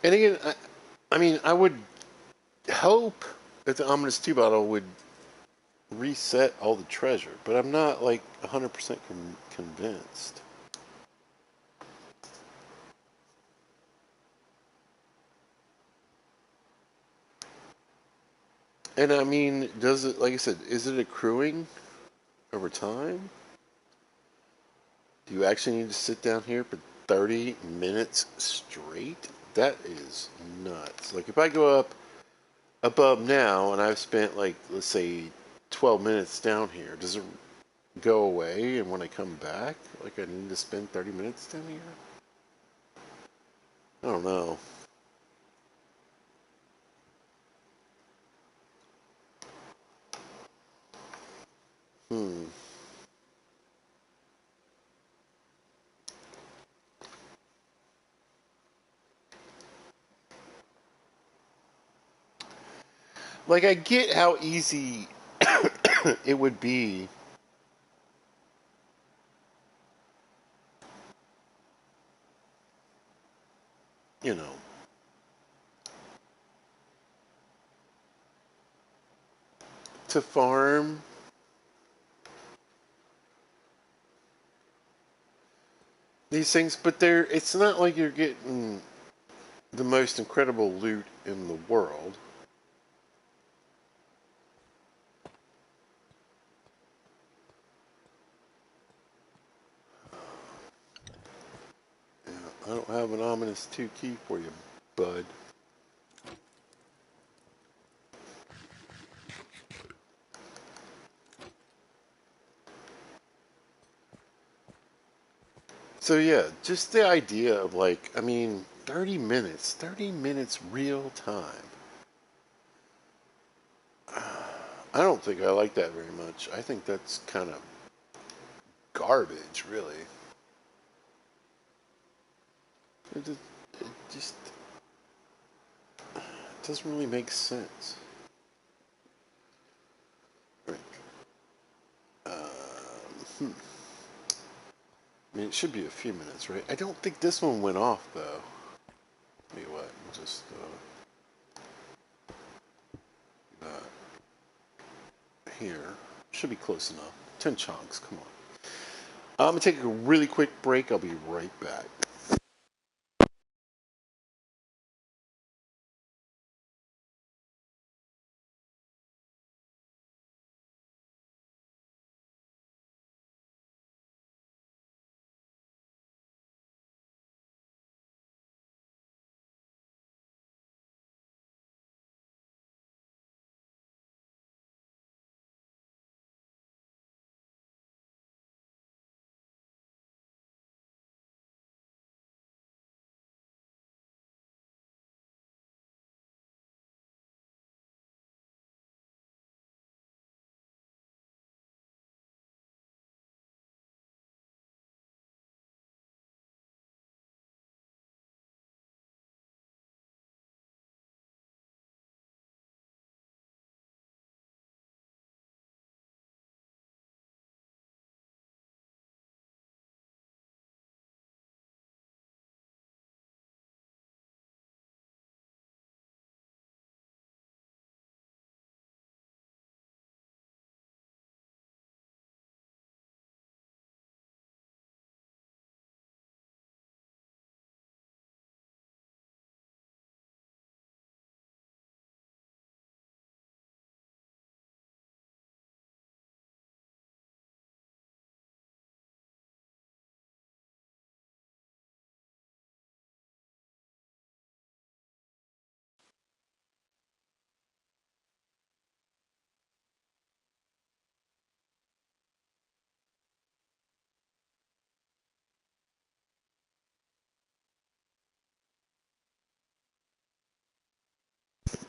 And again, I mean, I would hope that the ominous tea bottle would reset all the treasure, but I'm not like 100% convinced. And I mean, does it, like I said, is it accruing over time? Do you actually need to sit down here for 30 minutes straight? That is nuts. Like, if I go up above now and I've spent, like, let's say 12 minutes down here, does it go away? And when I come back, like, I need to spend 30 minutes down here? I don't know. Hmm. Like, I get how easy it would be, you know, to farm these things, but it's not like you're getting the most incredible loot in the world. I don't have an ominous PS2 key for you, bud. So yeah, just the idea of like, I mean, 30 minutes real time. I don't think I like that very much. I think that's kind of garbage, really. It just doesn't really make sense. Right. Hmm. I mean, it should be a few minutes, right? I don't think this one went off, though. Tell you what, just here. Should be close enough. 10 chunks, come on. I'm going to take a really quick break. I'll be right back.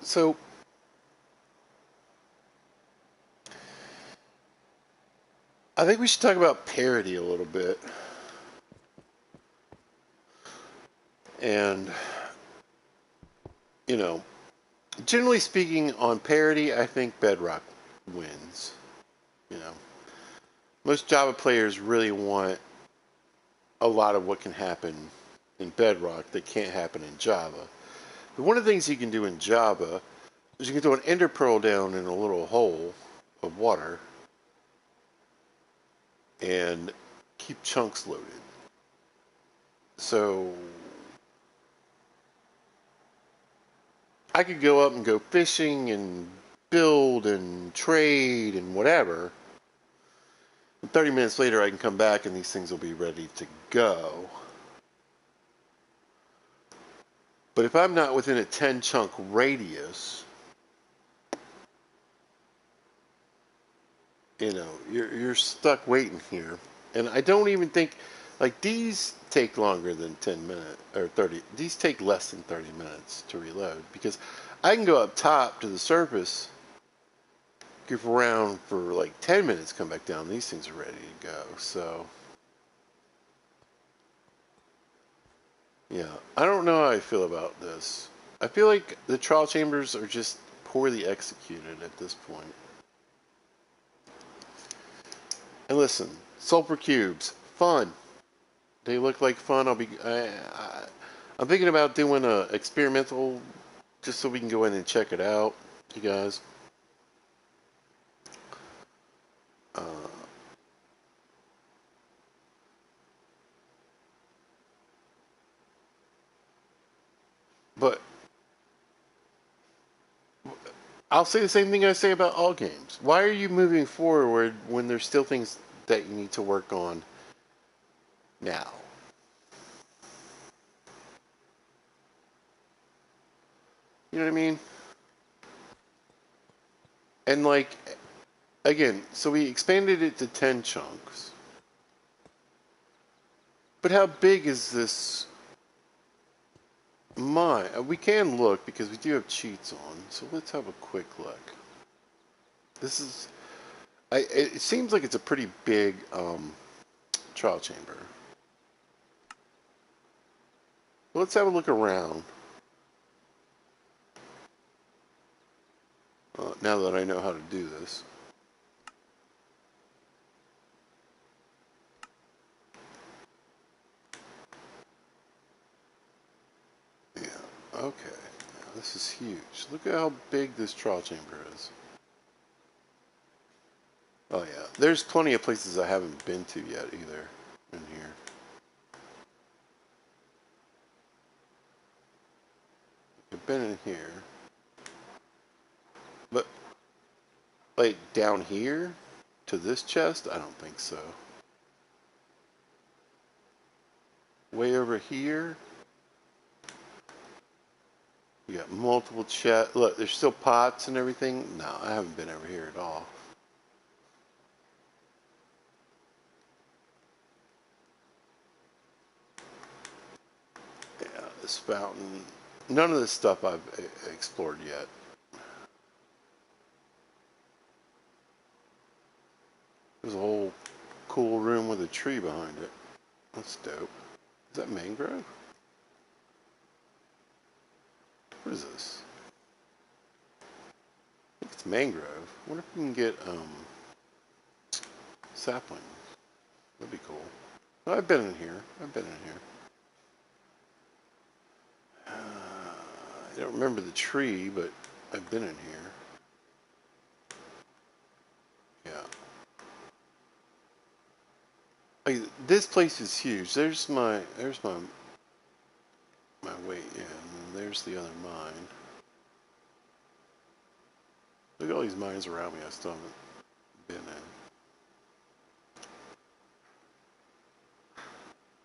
So, I think we should talk about parody a little bit. And, you know, generally speaking, on parody, I think Bedrock wins. You know, most Java players really want a lot of what can happen in Bedrock that can't happen in Java. But one of the things you can do in Java is you can throw an ender pearl down in a little hole of water and keep chunks loaded. So I could go up and go fishing and build and trade and whatever. And 30 minutes later, I can come back and these things will be ready to go. But if I'm not within a 10 chunk radius, you know, you're stuck waiting here. And I don't even think, like, these take longer than 10 minutes or 30. These take less than 30 minutes to reload because I can go up top to the surface, goof around for like 10 minutes, come back down. These things are ready to go. So, yeah, I don't know how I feel about this. I feel like the trial chambers are just poorly executed at this point. And listen, sulfur cubes, fun. They look like fun. I'm thinking about doing a experimental just so we can go in and check it out, you guys. Uh, but I'll say the same thing I say about all games. Why are you moving forward when there's still things that you need to work on now? You know what I mean? And like, again, so we expanded it to 10 chunks. But how big is this mine? We can look because we do have cheats on. So let's have a quick look. This is, it seems like it's a pretty big trial chamber. Let's have a look around. Now that I know how to do this. Yeah, okay. Now, this is huge. Look at how big this trial chamber is. Oh yeah, there's plenty of places I haven't been to yet either in here. I've been in here. But, like, down here? To this chest? I don't think so. Way over here? You got multiple chests. Look, there's still pots and everything. No, I haven't been over here at all. Yeah, this fountain. None of this stuff I've explored yet. There's a whole cool room with a tree behind it. That's dope. Is that mangrove? What is this? I think it's mangrove. I wonder if we can get saplings. That'd be cool. Oh, I've been in here. I've been in here. I don't remember the tree, but I've been in here. Yeah. Like, this place is huge. There's my way in, and there's the other mine. Look at all these mines around me I still haven't been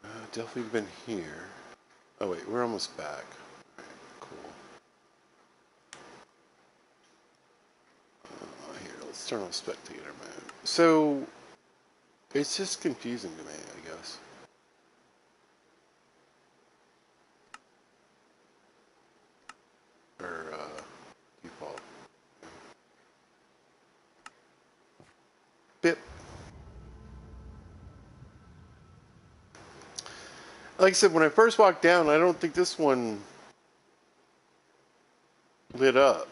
in. Definitely been here. Oh wait, we're almost back. Alright, cool. Here, let's turn on spectator mode. So, it's just confusing to me, I guess. Or, default. Bip. Like I said, when I first walked down, I don't think this one lit up.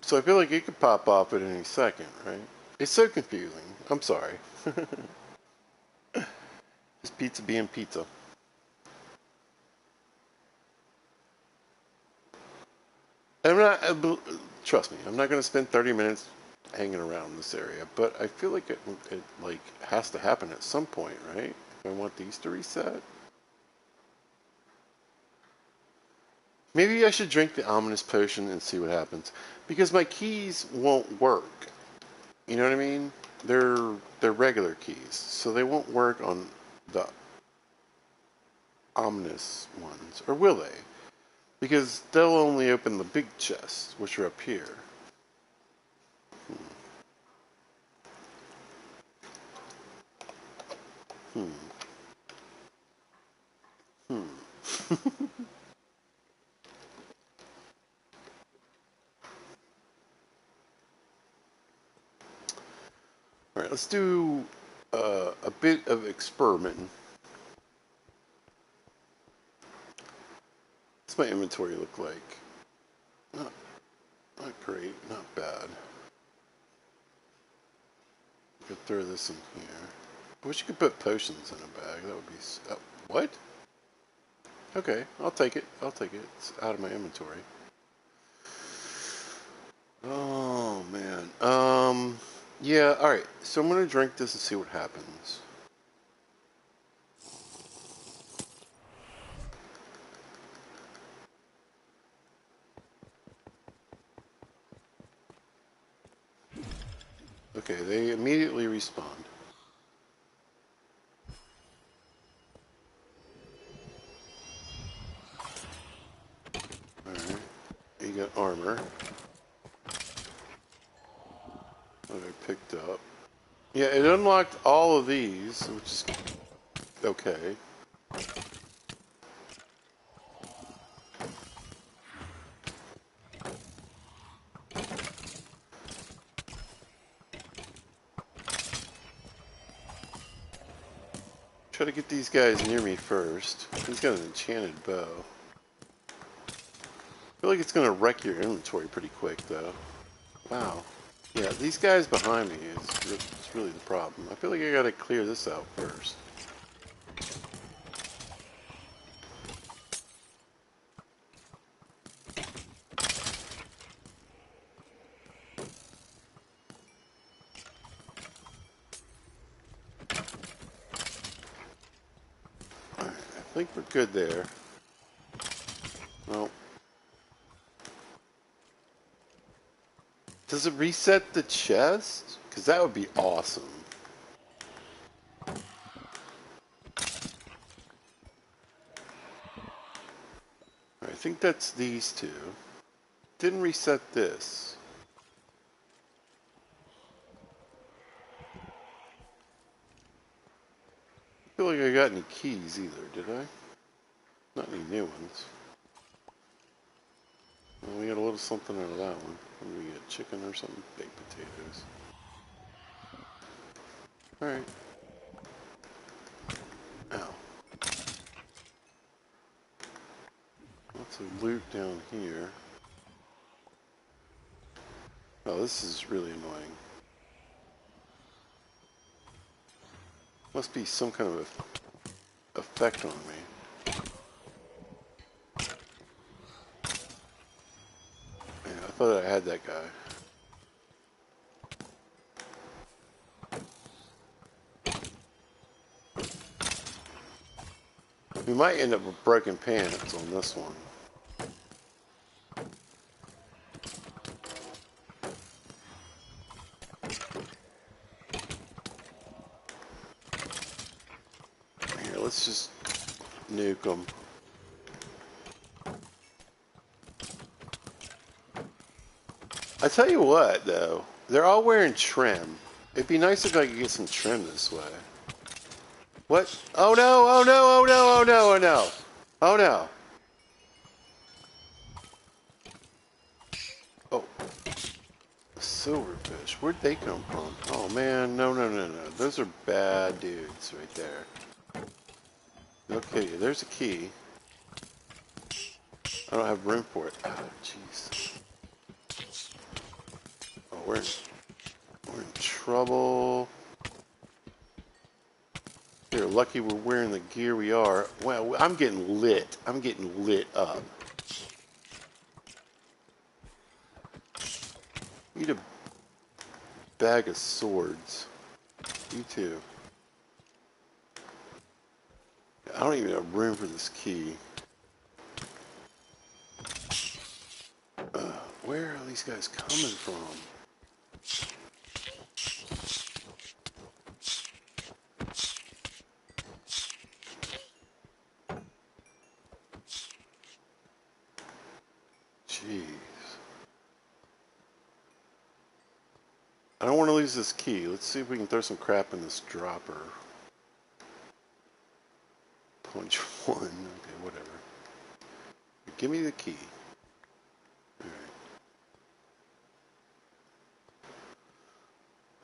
So I feel like it could pop off at any second, right? It's so confusing. I'm sorry. Just pizza being pizza. I'm not, trust me, I'm not going to spend 30 minutes hanging around this area, but I feel like it like has to happen at some point, right? If I want these to reset. Maybe I should drink the ominous potion and see what happens. Because my keys won't work. You know what I mean? They're regular keys, so they won't work on the ominous ones. Or will they? Because they'll only open the big chests, which are up here. Hmm. Alright, let's do a bit of experimenting. What's my inventory look like? Not great, not bad. Could throw this in here. I wish you could put potions in a bag. That would be... what? Okay, I'll take it. I'll take it. It's out of my inventory. Oh, man. Yeah, alright. So I'm going to drink this and see what happens. Okay, they immediately respawn. you got armor. That I picked up. Yeah, it unlocked all of these, which is okay. Try to get these guys near me first. He's got an enchanted bow. I feel like it's going to wreck your inventory pretty quick, though. Wow. Yeah, these guys behind me is really the problem. I feel like I got to clear this out first. Alright, I think we're good there. Well, does it reset the chest? Because that would be awesome. I think that's these two. Didn't reset this. I feel like I got any keys either, did I? Not any new ones. Well, we got a little something out of that one. What do we get? Chicken or something? Baked potatoes. Alright. Ow. Lots of loot down here. Oh, this is really annoying. Must be some kind of effect on me. Yeah, I thought I had that guy. We might end up with broken pants on this one. Here, let's just nuke them. I tell you what, though, they're all wearing trim. It'd be nice if I could get some trim this way. What? Oh no, oh no, oh no, oh no, oh no. Oh no. Oh. Silverfish. Where'd they come from? Oh man, no, no, no, no. Those are bad dudes right there. Okay, there's a key. I don't have room for it. Oh, jeez. Oh, we're in trouble. You're lucky we're wearing the gear we are. Well, I'm getting lit. I'm getting lit up. Need a bag of swords. You too. I don't even have room for this key. Where are these guys coming from? Jeez. I don't want to lose this key. Let's see if we can throw some crap in this dropper. Punch one. Okay, whatever. Give me the key.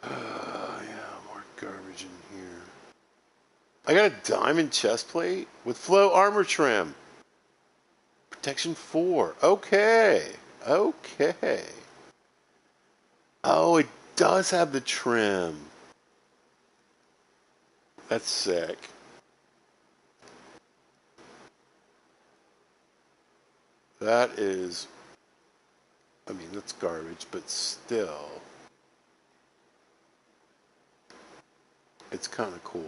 Yeah, more garbage in here. I got a diamond chest plate with flow armor trim. Protection 4. Okay. Okay. Oh, it does have the trim. That's sick. That is... I mean, that's garbage, but still... It's kind of cool.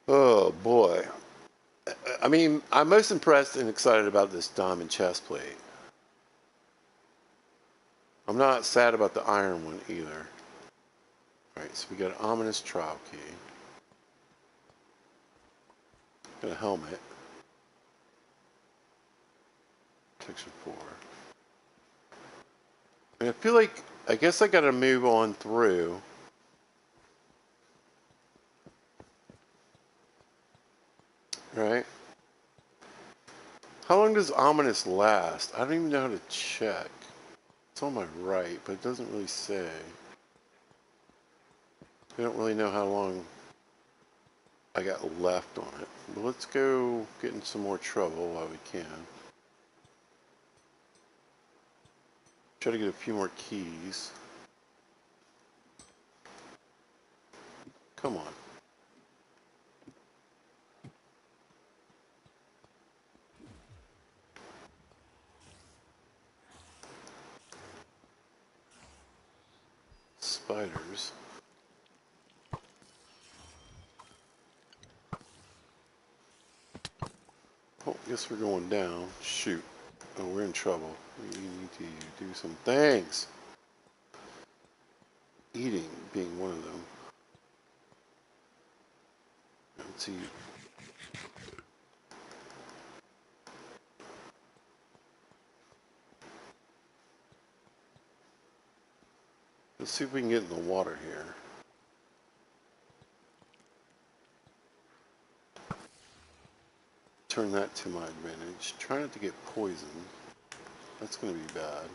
Oh, boy. I mean, I'm most impressed and excited about this diamond chest plate. I'm not sad about the iron one either. Alright, so we got an ominous trial key. Got a helmet. Protection 4. And I feel like, I guess I gotta move on through. Right? How long does ominous last? I don't even know how to check. It's on my right, but it doesn't really say. I don't really know how long I got left on it. But let's go get in some more trouble while we can. Try to get a few more keys. Come on. Spiders. Oh, guess we're going down. Shoot. Oh, we're in trouble. We need to do some things. Eating being one of them. Let's see. Let's see if we can get in the water here. Turn that to my advantage. Try not to get poisoned. That's going to be bad.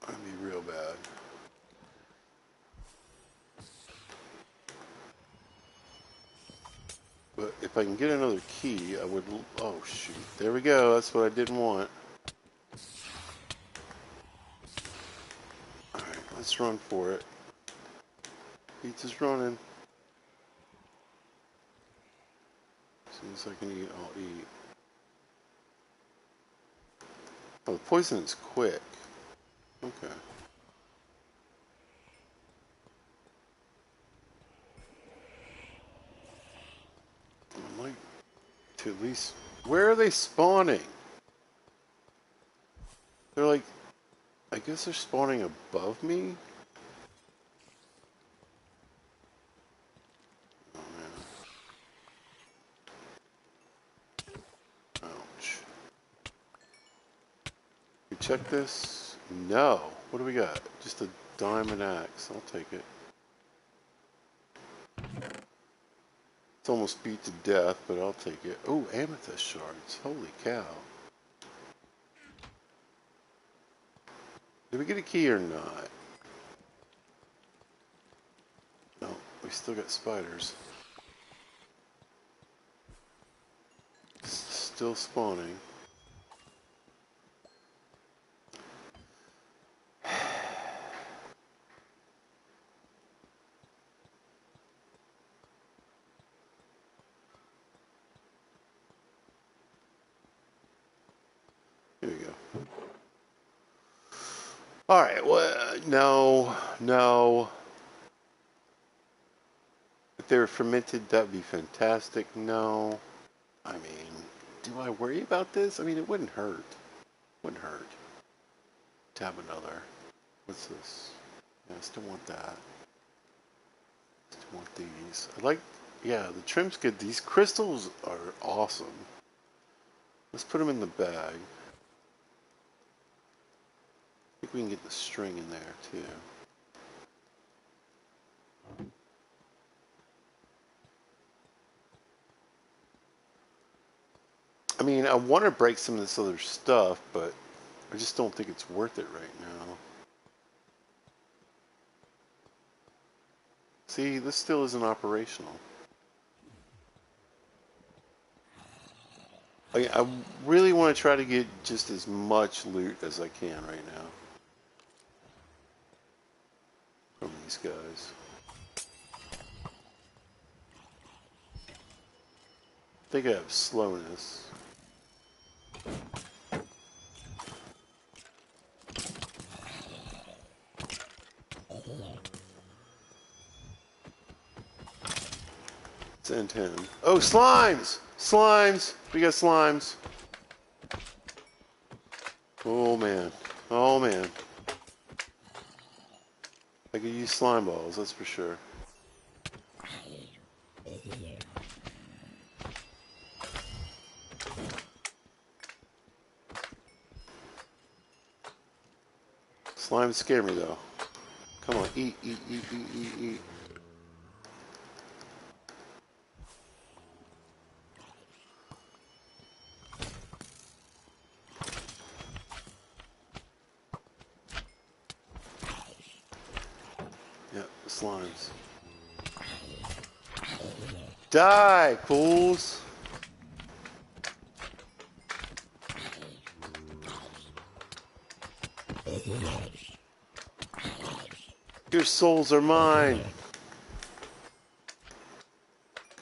That'd be real bad. But if I can get another key, I would... Oh, shoot. There we go. That's what I didn't want. Alright, let's run for it. Pizza's running. As soon as I can eat, I'll eat. Oh, the poison is quick. Okay. I'd like to at least... Where are they spawning? They're like... I guess they're spawning above me? Oh, man. Ouch. We check this? No. What do we got? Just a diamond axe. I'll take it. It's almost beat to death, but I'll take it. Oh, amethyst shards. Holy cow. Did we get a key or not? No, we still got spiders. Still spawning. Here we go. Alright, well, no. If they were fermented, that'd be fantastic. No. I mean, do I worry about this? I mean, it wouldn't hurt. Wouldn't hurt to have another. What's this? Yeah, I still want that. Still want these. I like, yeah, the trim's good. These crystals are awesome. Let's put them in the bag. I think we can get the string in there too. I mean, I want to break some of this other stuff, but I just don't think it's worth it right now. See, this still isn't operational. I really want to try to get just as much loot as I can right now from these guys. I think I have slowness. It's N10. Oh, slimes! Slimes! We got slimes. Oh man. Oh man. I could use slime balls, that's for sure. Slime scare me though. Come on, eat, eat, eat, eat, eat, eat. Yep, slimes. Die, fools! Your souls are mine!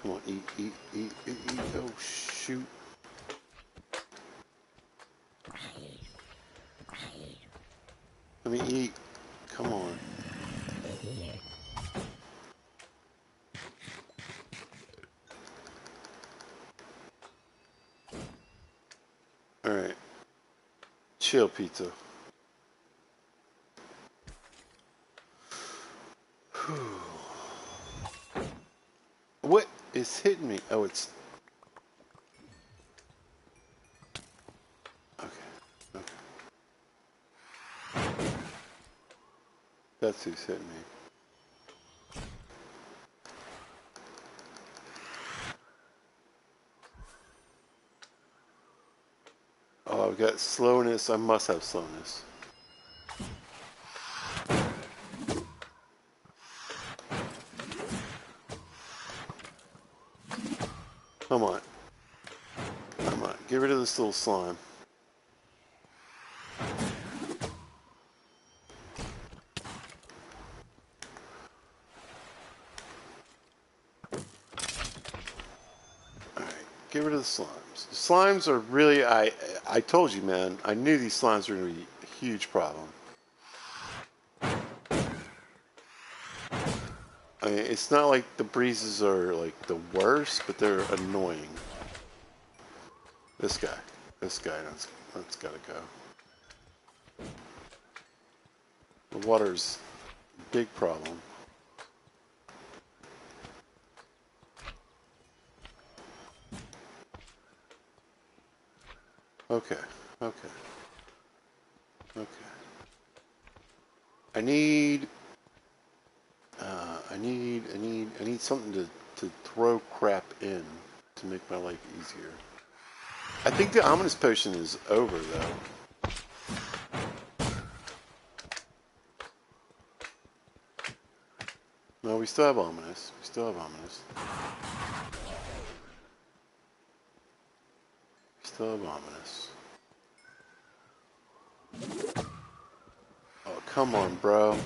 Come on, eat, eat, eat, eat, eat. Oh, shoot. Let me eat. Come on. Alright. Chill, pizza. What is hitting me? Oh, it's... Okay. Okay. That's who's hitting me. Oh, I've got slowness. I must have slowness. Come on. Come on. Get rid of this little slime. Alright. Get rid of the slimes. The slimes are really... I told you, man. I knew these slimes were going to be a huge problem. I mean, it's not like the breezes are like the worst, but they're annoying. This guy, that's gotta go. The water's a big problem. Okay, okay, okay. I need something to throw crap in to make my life easier. I think the ominous potion is over though. No, we still have ominous. We still have ominous. We still have ominous. Oh, come on, bro.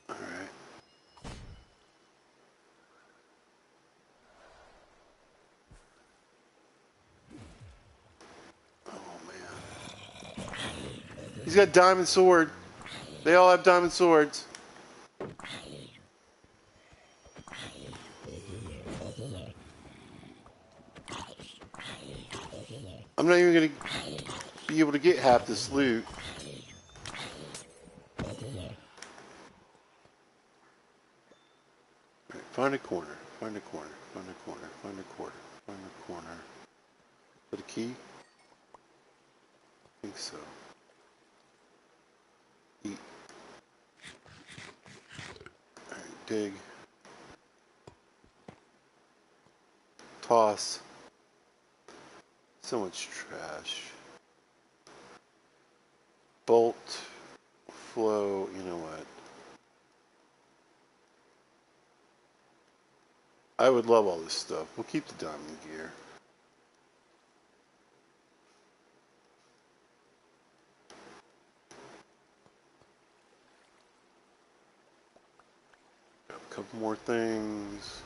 Alright. Oh, man. He's got diamond sword. They all have diamond swords. I'm not even going to be able to get half this loot. Right, find a corner. Find a corner. Find a corner. Find a corner. Find a corner. Is that a key? I think so. Eat. Alright, dig. Toss. So much trash. Bolt. Flow. You know what? I would love all this stuff. We'll keep the diamond gear. Got a couple more things.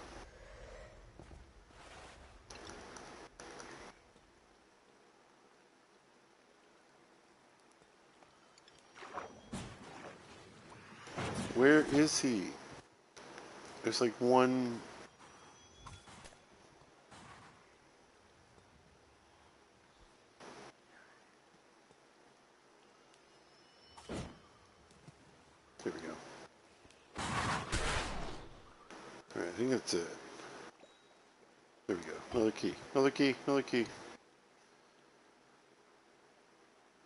Where is he? There's like one... Alright, I think that's it. There we go. Another key. Another key. Another key.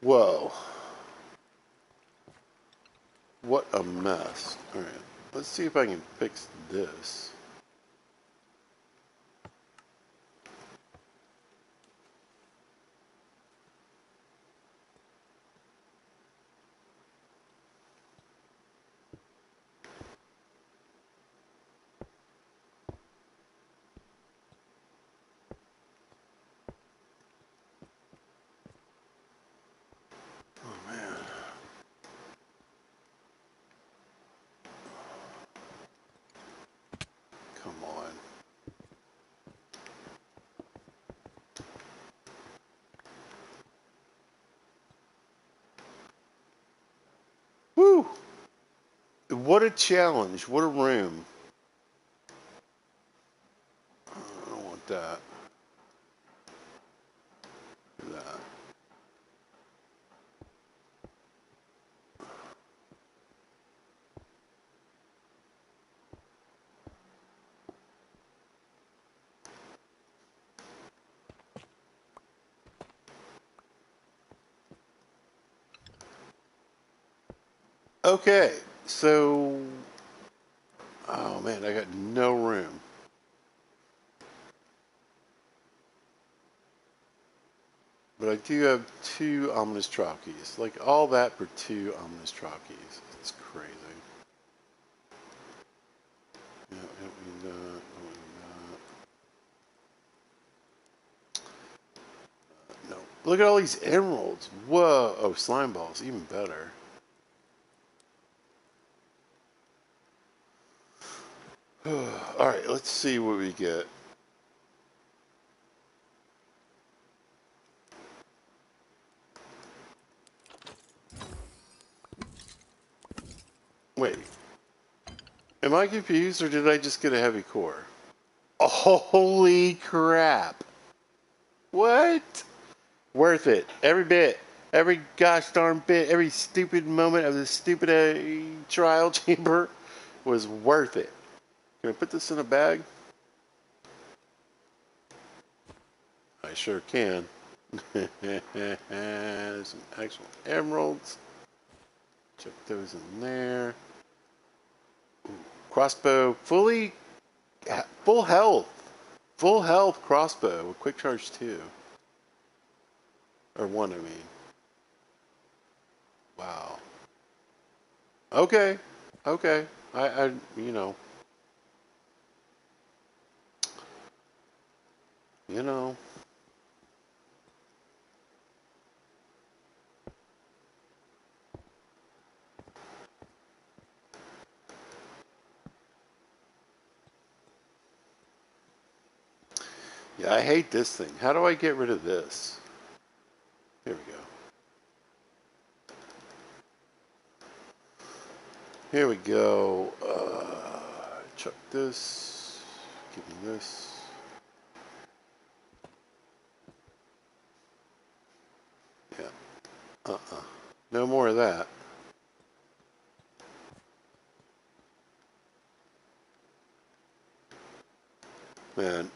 Whoa. What a mess. Alright. Let's see if I can fix this. Oh man. Come on. Woo! What a challenge. What a room. I don't want that. That. Okay, so... Oh man, I got no room. But I do have 2 ominous trockeys. Like, all that for 2 ominous trockeys. It's crazy. Yeah, I don't need that. I don't need that. No. Look at all these emeralds. Whoa. Oh, slime balls. Even better. Alright, let's see what we get. Wait. Am I confused or did I just get a heavy core? Holy crap. What? Worth it. Every bit. Every gosh darn bit. Every stupid moment of this stupid trial chamber was worth it. Can I put this in a bag? I sure can. There's some actual emeralds. Check those in there. Ooh, crossbow. Full health. Full health crossbow with quick charge 2. Or 1, I mean. Wow. Okay. Okay. I you know. You know. Yeah, I hate this thing. How do I get rid of this? Here we go. Here we go. Chuck this. Give me this. Yeah. No more of that. Man.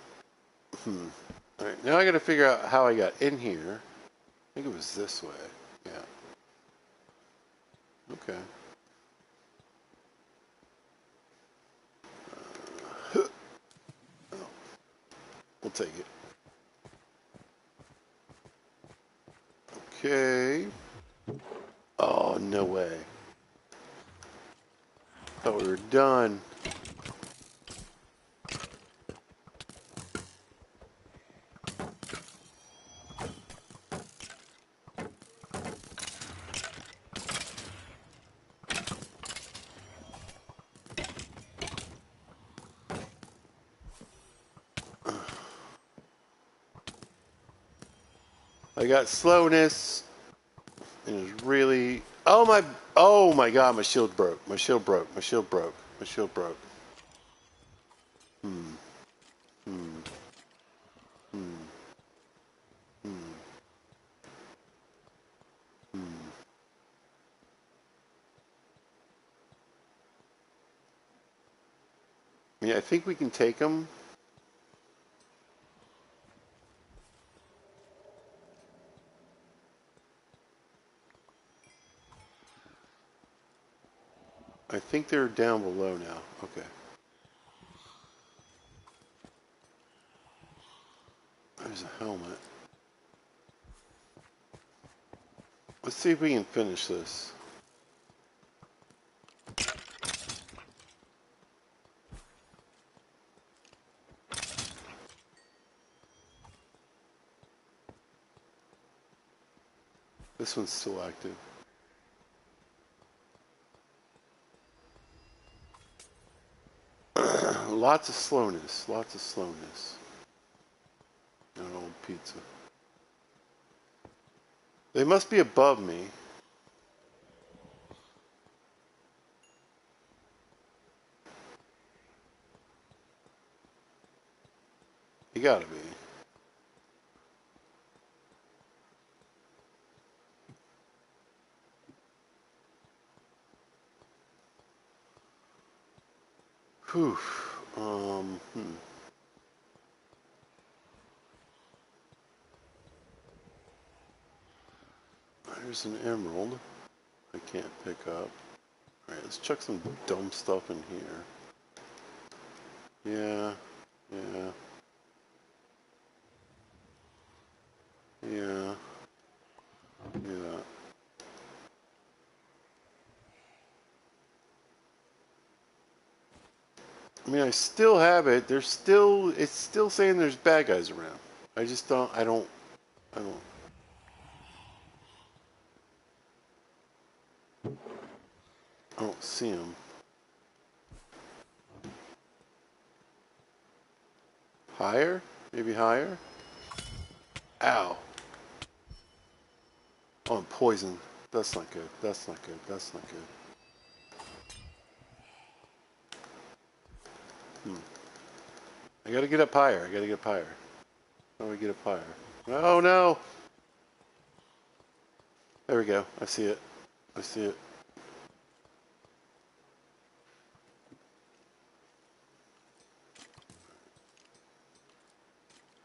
Alright, now I gotta figure out how I got in here. I think it was this way. Yeah. Okay. Oh, we'll take it. Okay. Oh, no way. Thought we were done. I got slowness. And it's really... Oh my god, my shield broke. My shield broke. My shield broke. My shield broke. Hmm. Hmm. Hmm. Hmm. Hmm. mean, I think we can take them. I think they're down below now. Okay. There's a helmet. Let's see if we can finish this. This one's still active. Lots of slowness. Lots of slowness. An old pizza. They must be above me. You gotta be. Whew. There's an emerald I can't pick up. Alright, let's chuck some dumb stuff in here. Yeah. Yeah. Yeah. Yeah. I mean, I still have it. It's still saying there's bad guys around. I just don't, I don't, I don't. I don't see them. Higher? Maybe higher? Ow. Oh, I'm poisoned. That's not good. That's not good. That's not good. I gotta get up higher. I gotta get up higher. How do I get up higher? Oh no! There we go. I see it. I see it.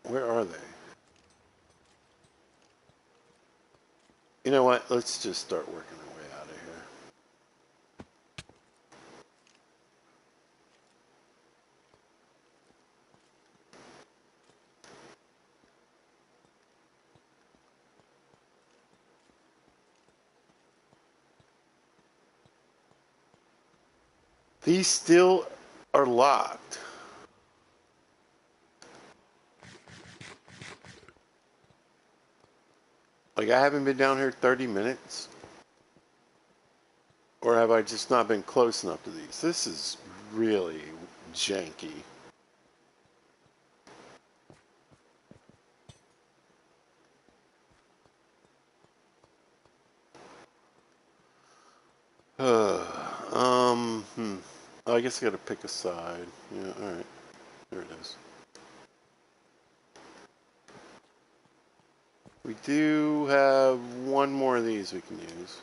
Where are they? You know what? Let's just start working our way out of here. These still are locked. Like, I haven't been down here 30 minutes? Or have I just not been close enough to these? This is really janky. Oh, I guess I gotta pick a side. Yeah, alright. There it is. We do have one more of these we can use.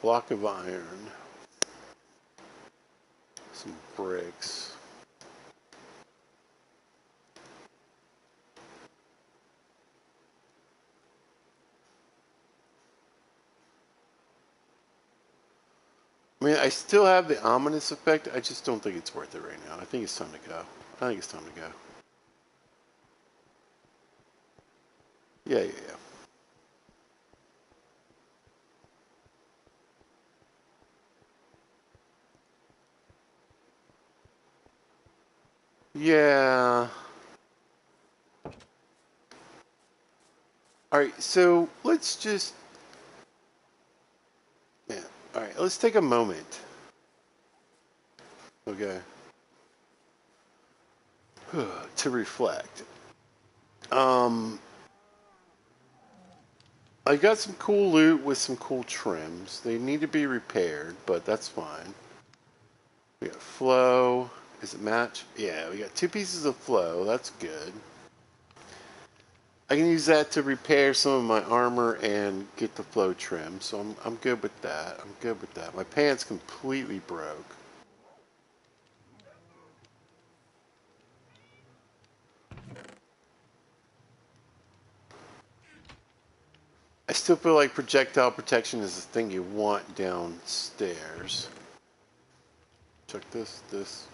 Block of iron. Some bricks. I mean, I still have the ominous effect. I just don't think it's worth it right now. I think it's time to go. I think it's time to go. Yeah, yeah, yeah. Yeah. Alright, so let's just... Yeah. Alright, let's take a moment. Okay. To reflect. I got some cool loot with some cool trims. They need to be repaired, but that's fine. We got flow. Is it match? Yeah, we got 2 pieces of flow. That's good. I can use that to repair some of my armor and get the flow trim. So I'm good with that. I'm good with that. My pants completely broke. I still feel like projectile protection is the thing you want downstairs. Check this.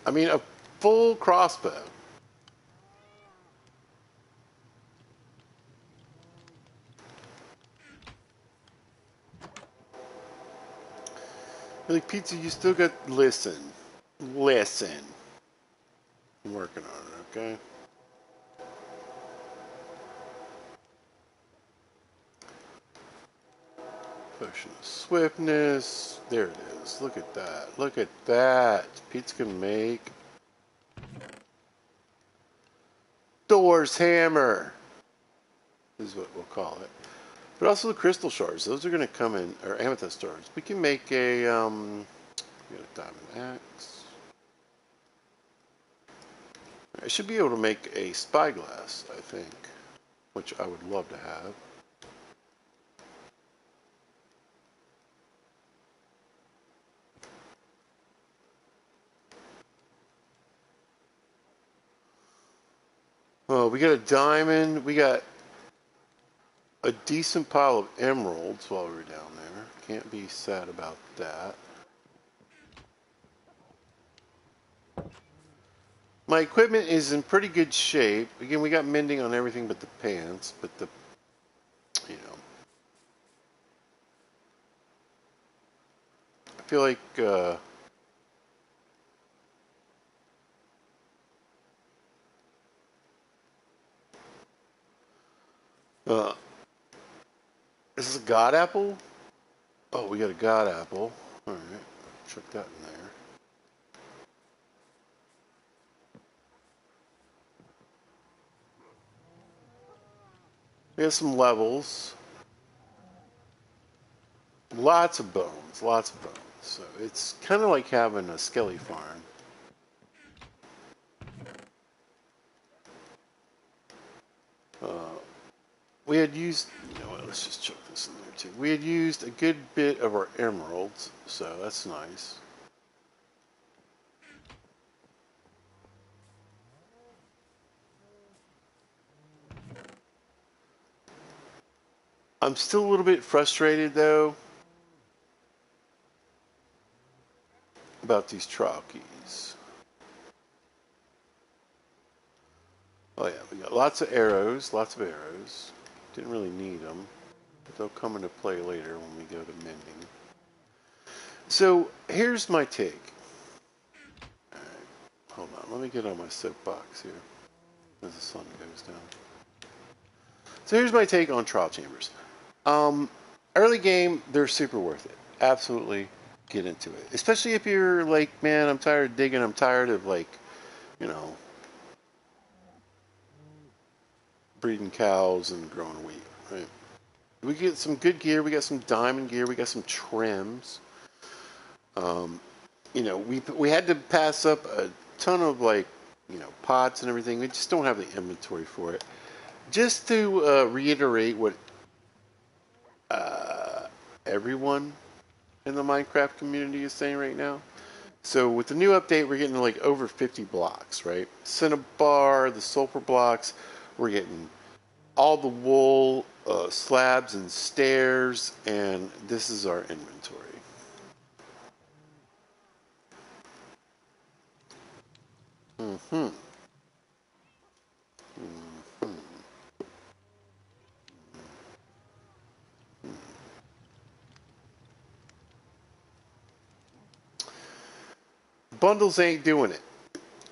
I mean, a full crossbow. Like, Pizza, you still got... Listen. Listen. I'm working on it, okay? Potion of swiftness. There it is. Look at that. Look at that. Pizza can make Thor's hammer. This is what we'll call it. But also the crystal shards. Those are going to come in, or amethyst shards. We can make a, we got a diamond axe. I should be able to make a spyglass, I think, which I would love to have. Oh, we got a diamond. We got a decent pile of emeralds while we were down there. Can't be sad about that. My equipment is in pretty good shape. Again, we got mending on everything but the pants, but the, you know. I feel like, this is a god apple? Oh, we got a god apple. Alright, chuck that in there. We have some levels. Lots of bones, lots of bones. So it's kind of like having a skelly farm. We had used, you know what, let's just chuck this in there too. We had used a good bit of our emeralds, so that's nice. I'm still a little bit frustrated though about these trial keys. Oh yeah, we got lots of arrows, lots of arrows. Didn't really need them, but they'll come into play later when we go to mending. So here's my take. All right, hold on, let me get on my soapbox here as the sun goes down. So here's my take on trial chambers. Early game, they're super worth it. Absolutely get into it. Especially if you're like, man, I'm tired of digging. I'm tired of like, you know, breeding cows and growing wheat, right? We get some good gear. We got some diamond gear. We got some trims. You know, we had to pass up a ton of like, you know, pots and everything. We just don't have the inventory for it. Just to reiterate what everyone in the Minecraft community is saying right now. So with the new update, we're getting like over 50 blocks, right? Cinnabar, the sulfur blocks, we're getting all the wool, slabs and stairs, and this is our inventory. Mm-hmm. Bundles ain't doing it.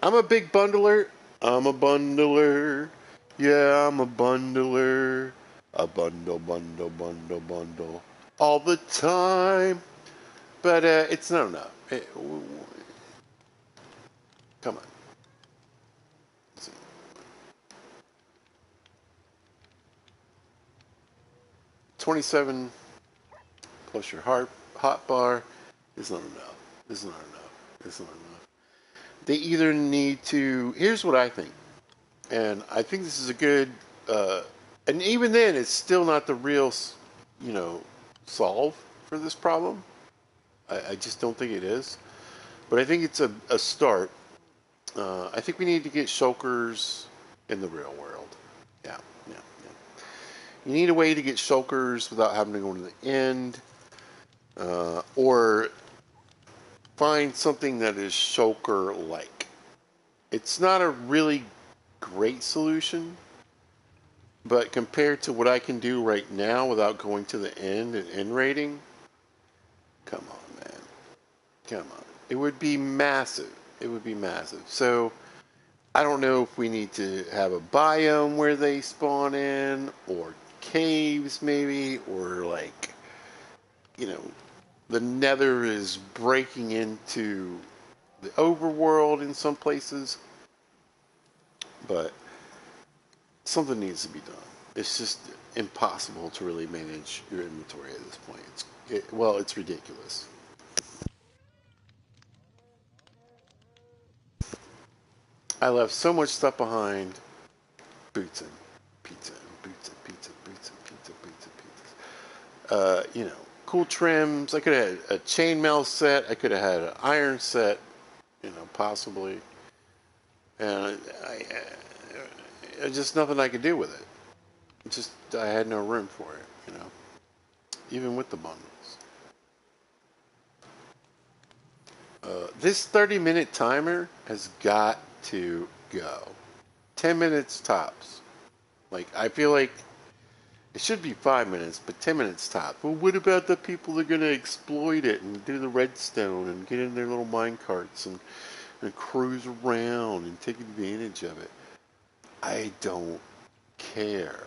I'm a big bundler. I'm a bundler. Yeah, I'm a bundler. A bundle, bundle, bundle, bundle. All the time. But it's not enough. Come on. 27 plus your hot bar is not enough. Is not enough. Is not enough. They either need to. Here's what I think, and I think this is a good and even then, it's still not the real, you know, solve for this problem. I just don't think it is. But I think it's a start. I think we need to get shulkers in the real world. Yeah, yeah, yeah. You need a way to get shulkers without having to go to the end, or find something that is shulker-like. It's not a really great solution, but compared to what I can do right now without going to the end and end rating, come on, man. Come on. It would be massive. It would be massive. So, I don't know if we need to have a biome where they spawn in, or caves maybe, or like, you know, the nether is breaking into the overworld in some places. But something needs to be done. It's just impossible to really manage your inventory at this point. It's ridiculous. I left so much stuff behind. Boots and pizza, boots and pizza, boots and pizza, boots and pizza. You know, cool trims. I could have had a chainmail set. I could have had an iron set. You know, possibly. And just nothing I could do with it. Just I had no room for it. You know, even with the bundles. This 30-minute timer has got to go. 10 minutes tops. Like, I feel like it should be 5 minutes, but 10 minutes tops. Well, what about the people that are going to exploit it and do the redstone and get in their little mine carts and cruise around and take advantage of it? I don't care.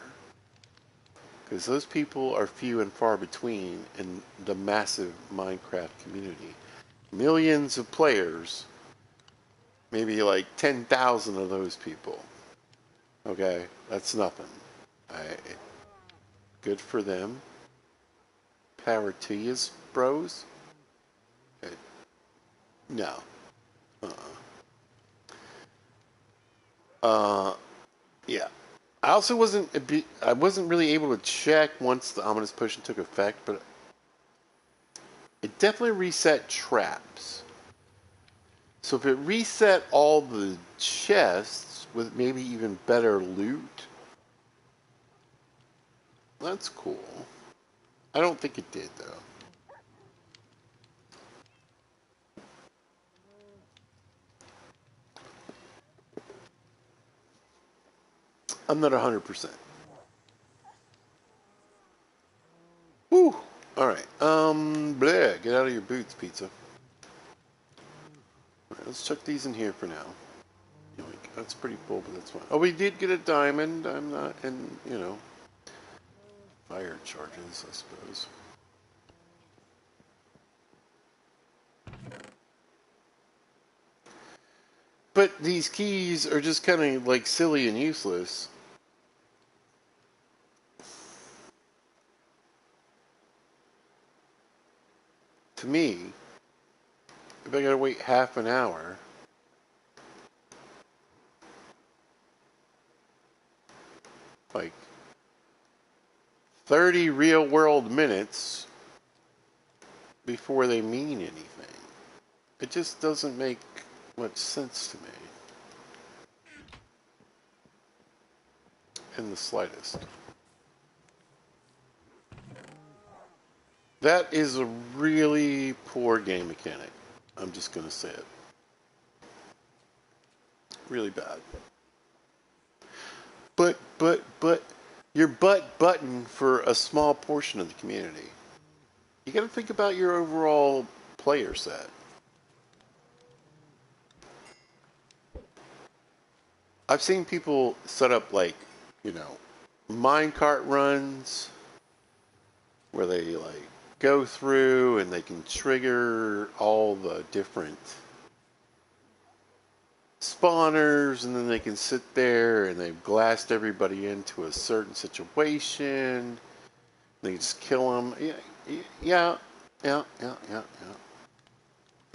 Because those people are few and far between in the massive Minecraft community. Millions of players, maybe like 10,000 of those people. Okay, that's nothing. I, good for them. Power to yous, bros. No. Yeah. I also I wasn't really able to check once the ominous potion took effect, but it definitely reset traps. So if it reset all the chests with maybe even better loot, that's cool. I don't think it did, though. I'm not 100%. Whew. Alright. Bleh. Get out of your boots, pizza. Alright, let's chuck these in here for now. Yoink. That's pretty full, but that's fine. Oh, we did get a diamond. I'm not, and, you know, fire charges, I suppose. But these keys are just kind of like silly and useless. To me, if I gotta wait half an hour, like 30 real world minutes before they mean anything, it just doesn't make much sense to me. In the slightest. That is a really poor game mechanic. I'm just gonna say it. Really bad. But your butt button for a small portion of the community. You gotta think about your overall player set. I've seen people set up like, you know, minecart runs where they like go through and they can trigger all the different spawners, and then they can sit there and they've glassed everybody into a certain situation. They just kill them. Yeah. You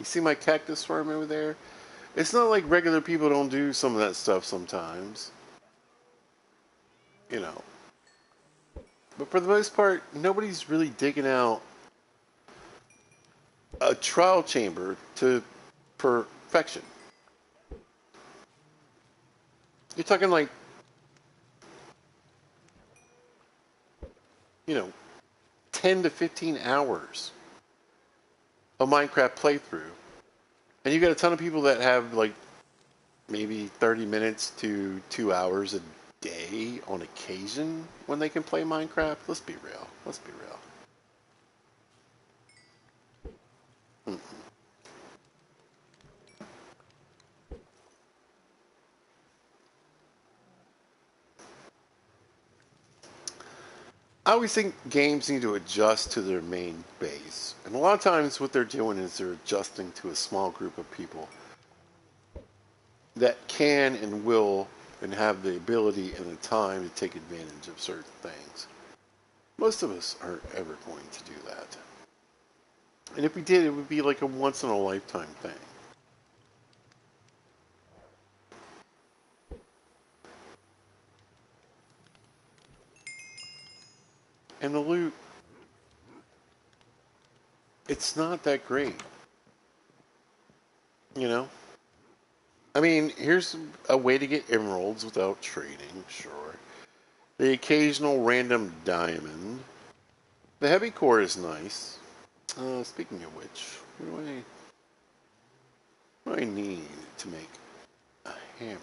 see my cactus farm over there? It's not like regular people don't do some of that stuff sometimes. you know. But for the most part, nobody's really digging out a trial chamber to perfection. You're talking like, you know, 10 to 15 hours of Minecraft playthrough. And you got a ton of people that have like maybe 30 minutes to 2 hours a day on occasion when they can play Minecraft. Let's be real. Let's be real. I always think games need to adjust to their main base. And a lot of times what they're doing is they're adjusting to a small group of people that can and will and have the ability and the time to take advantage of certain things. Most of us aren't ever going to do that. And if we did, it would be like a once in a lifetime thing. And the loot, it's not that great. You know? I mean, here's a way to get emeralds without trading, sure. The occasional random diamond. The heavy core is nice. Speaking of which, what do I need to make a hammer?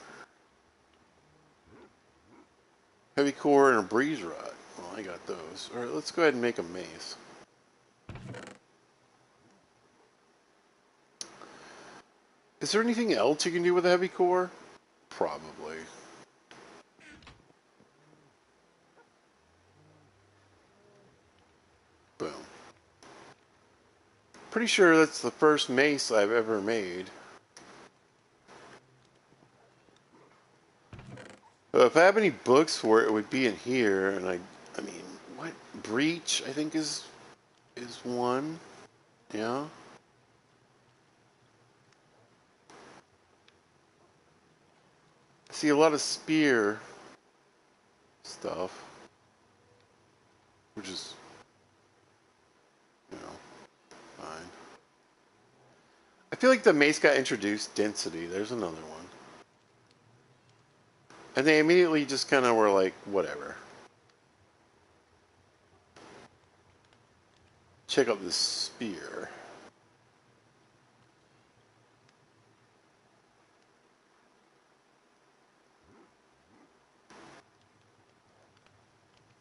Heavy core and a breeze rod. Well, I got those. Alright, let's go ahead and make a mace. Is there anything else you can do with a heavy core? Probably. Boom. Pretty sure that's the first mace I've ever made. If I have any books for it, it would be in here. And I mean, what breach? I think is one. Yeah. I see a lot of spear stuff, which is, you know, fine. I feel like the mace got introduced density. There's another one. And they immediately just kind of were like, whatever. Check out this spear.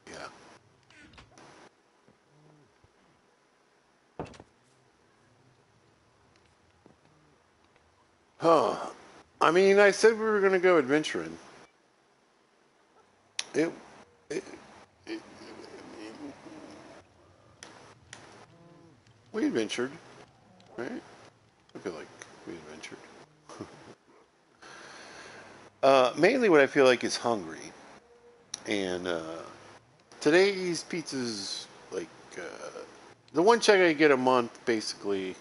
Yeah. Huh. I mean, I said we were going to go adventuring. It, it, it, we adventured, right? I feel like we adventured. Mainly what I feel like is hungry. And today's pizza's like the one check I get a month, basically,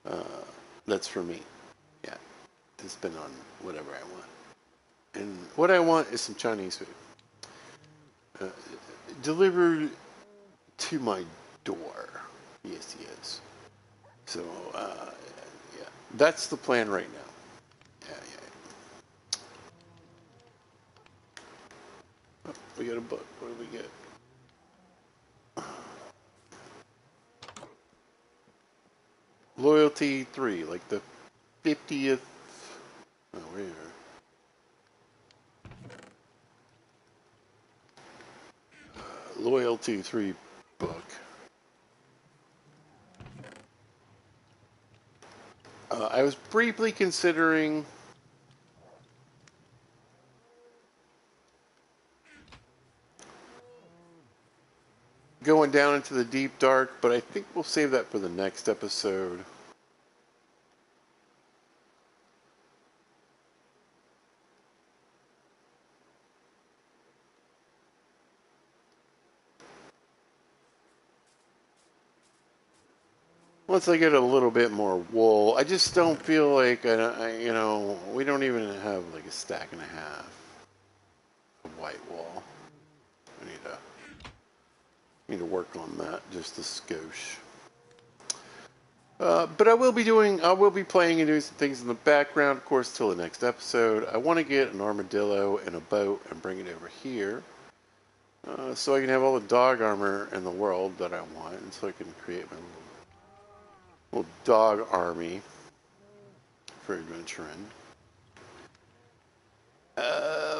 uh, that's for me. Yeah. To spend on whatever I want. And what I want is some Chinese food. Uh, delivered to my door. Yes, yes. So, yeah. That's the plan right now. Yeah, yeah. Oh, we got a book. What do we get? Loyalty 3, like the 50th. Oh, where? Loyalty 3 book. I was briefly considering going down into the deep dark, but I think we'll save that for the next episode. Once I get a little bit more wool, I just don't feel like, you know, we don't even have like a stack and a half of white wall. I need to work on that just a skosh. But I will be playing and doing some things in the background, of course, till the next episode. I want to get an armadillo and a boat and bring it over here. So I can have all the dog armor in the world that I want, and so I can create my little dog army for adventuring.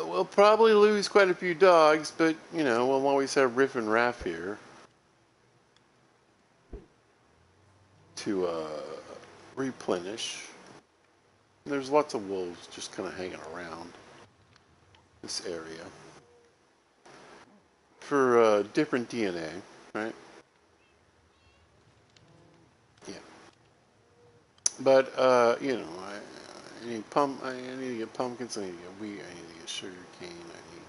We'll probably lose quite a few dogs, but, you know, we'll always have Riff and Raff here to replenish. And there's lots of wolves just kind of hanging around this area for different DNA, right? Yeah. But, you know, I need to get pumpkins, I need to get wheat, I need to get sugar cane, I need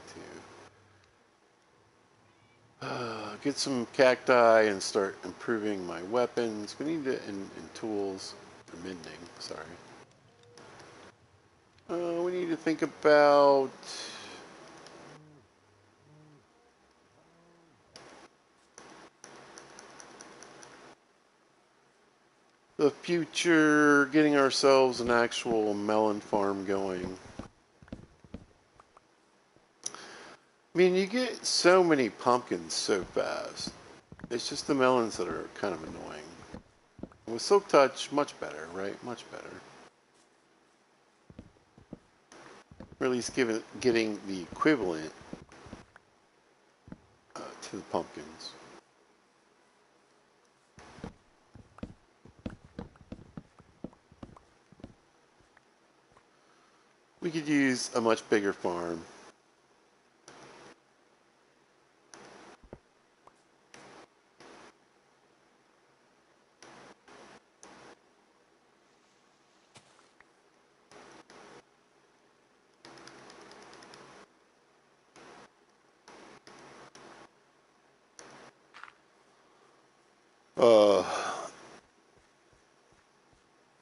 to get some cacti and start improving my weapons. We need to, and tools for mending, sorry. We need to think about the future, getting ourselves an actual melon farm going. I mean, you get so many pumpkins so fast. It's just the melons that are kind of annoying. With Silk Touch, much better, right? Much better. Or at least getting the equivalent to the pumpkins. We could use a much bigger farm.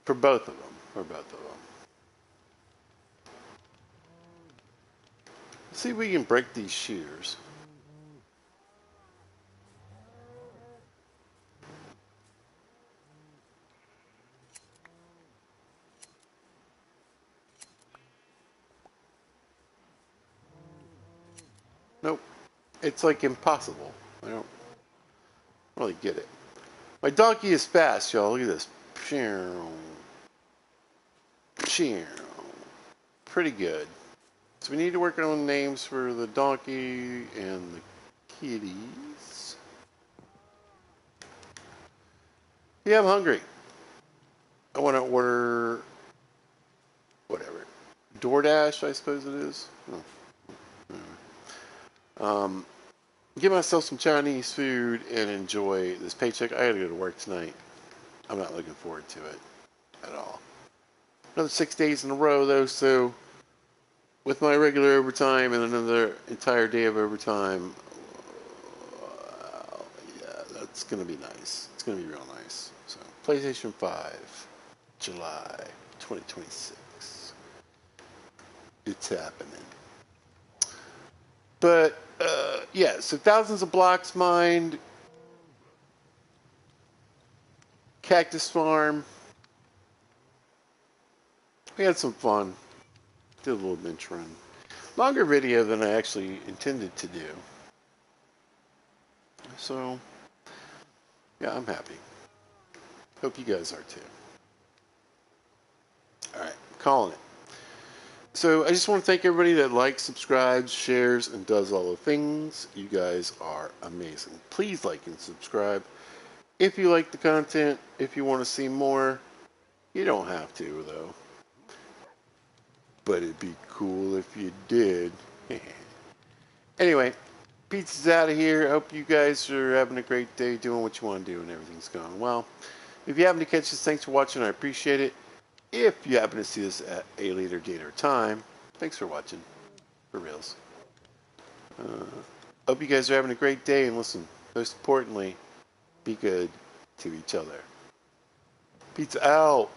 For both of them. For both of them. Let's see if we can break these shears. Nope. It's like impossible. I don't really get it. My donkey is fast, y'all. Look at this. Pretty good. So we need to work on names for the donkey and the kitties. Yeah, I'm hungry. I want to order whatever. DoorDash, I suppose it is. Give myself some Chinese food and enjoy this paycheck. I gotta go to work tonight. I'm not looking forward to it at all. Another 6 days in a row, though, so with my regular overtime and another entire day of overtime, yeah, that's going to be nice. It's going to be real nice. So, PlayStation 5, July 2026. It's happening. But, yeah, so thousands of blocks mined. Cactus farm. We had some fun. Did a little bench run. Longer video than I actually intended to do. So, yeah, I'm happy. Hope you guys are too. Alright, calling it. So, I just want to thank everybody that likes, subscribes, shares, and does all the things. You guys are amazing. Please like and subscribe. If you like the content, if you want to see more, you don't have to, though. But it'd be cool if you did. Anyway, pizza's out of here. I hope you guys are having a great day, doing what you want to do, and everything's going well. If you happen to catch this, thanks for watching. I appreciate it. If you happen to see this at a later date or time, thanks for watching. For reals. Hope you guys are having a great day, and listen, most importantly, be good to each other. Pizza out.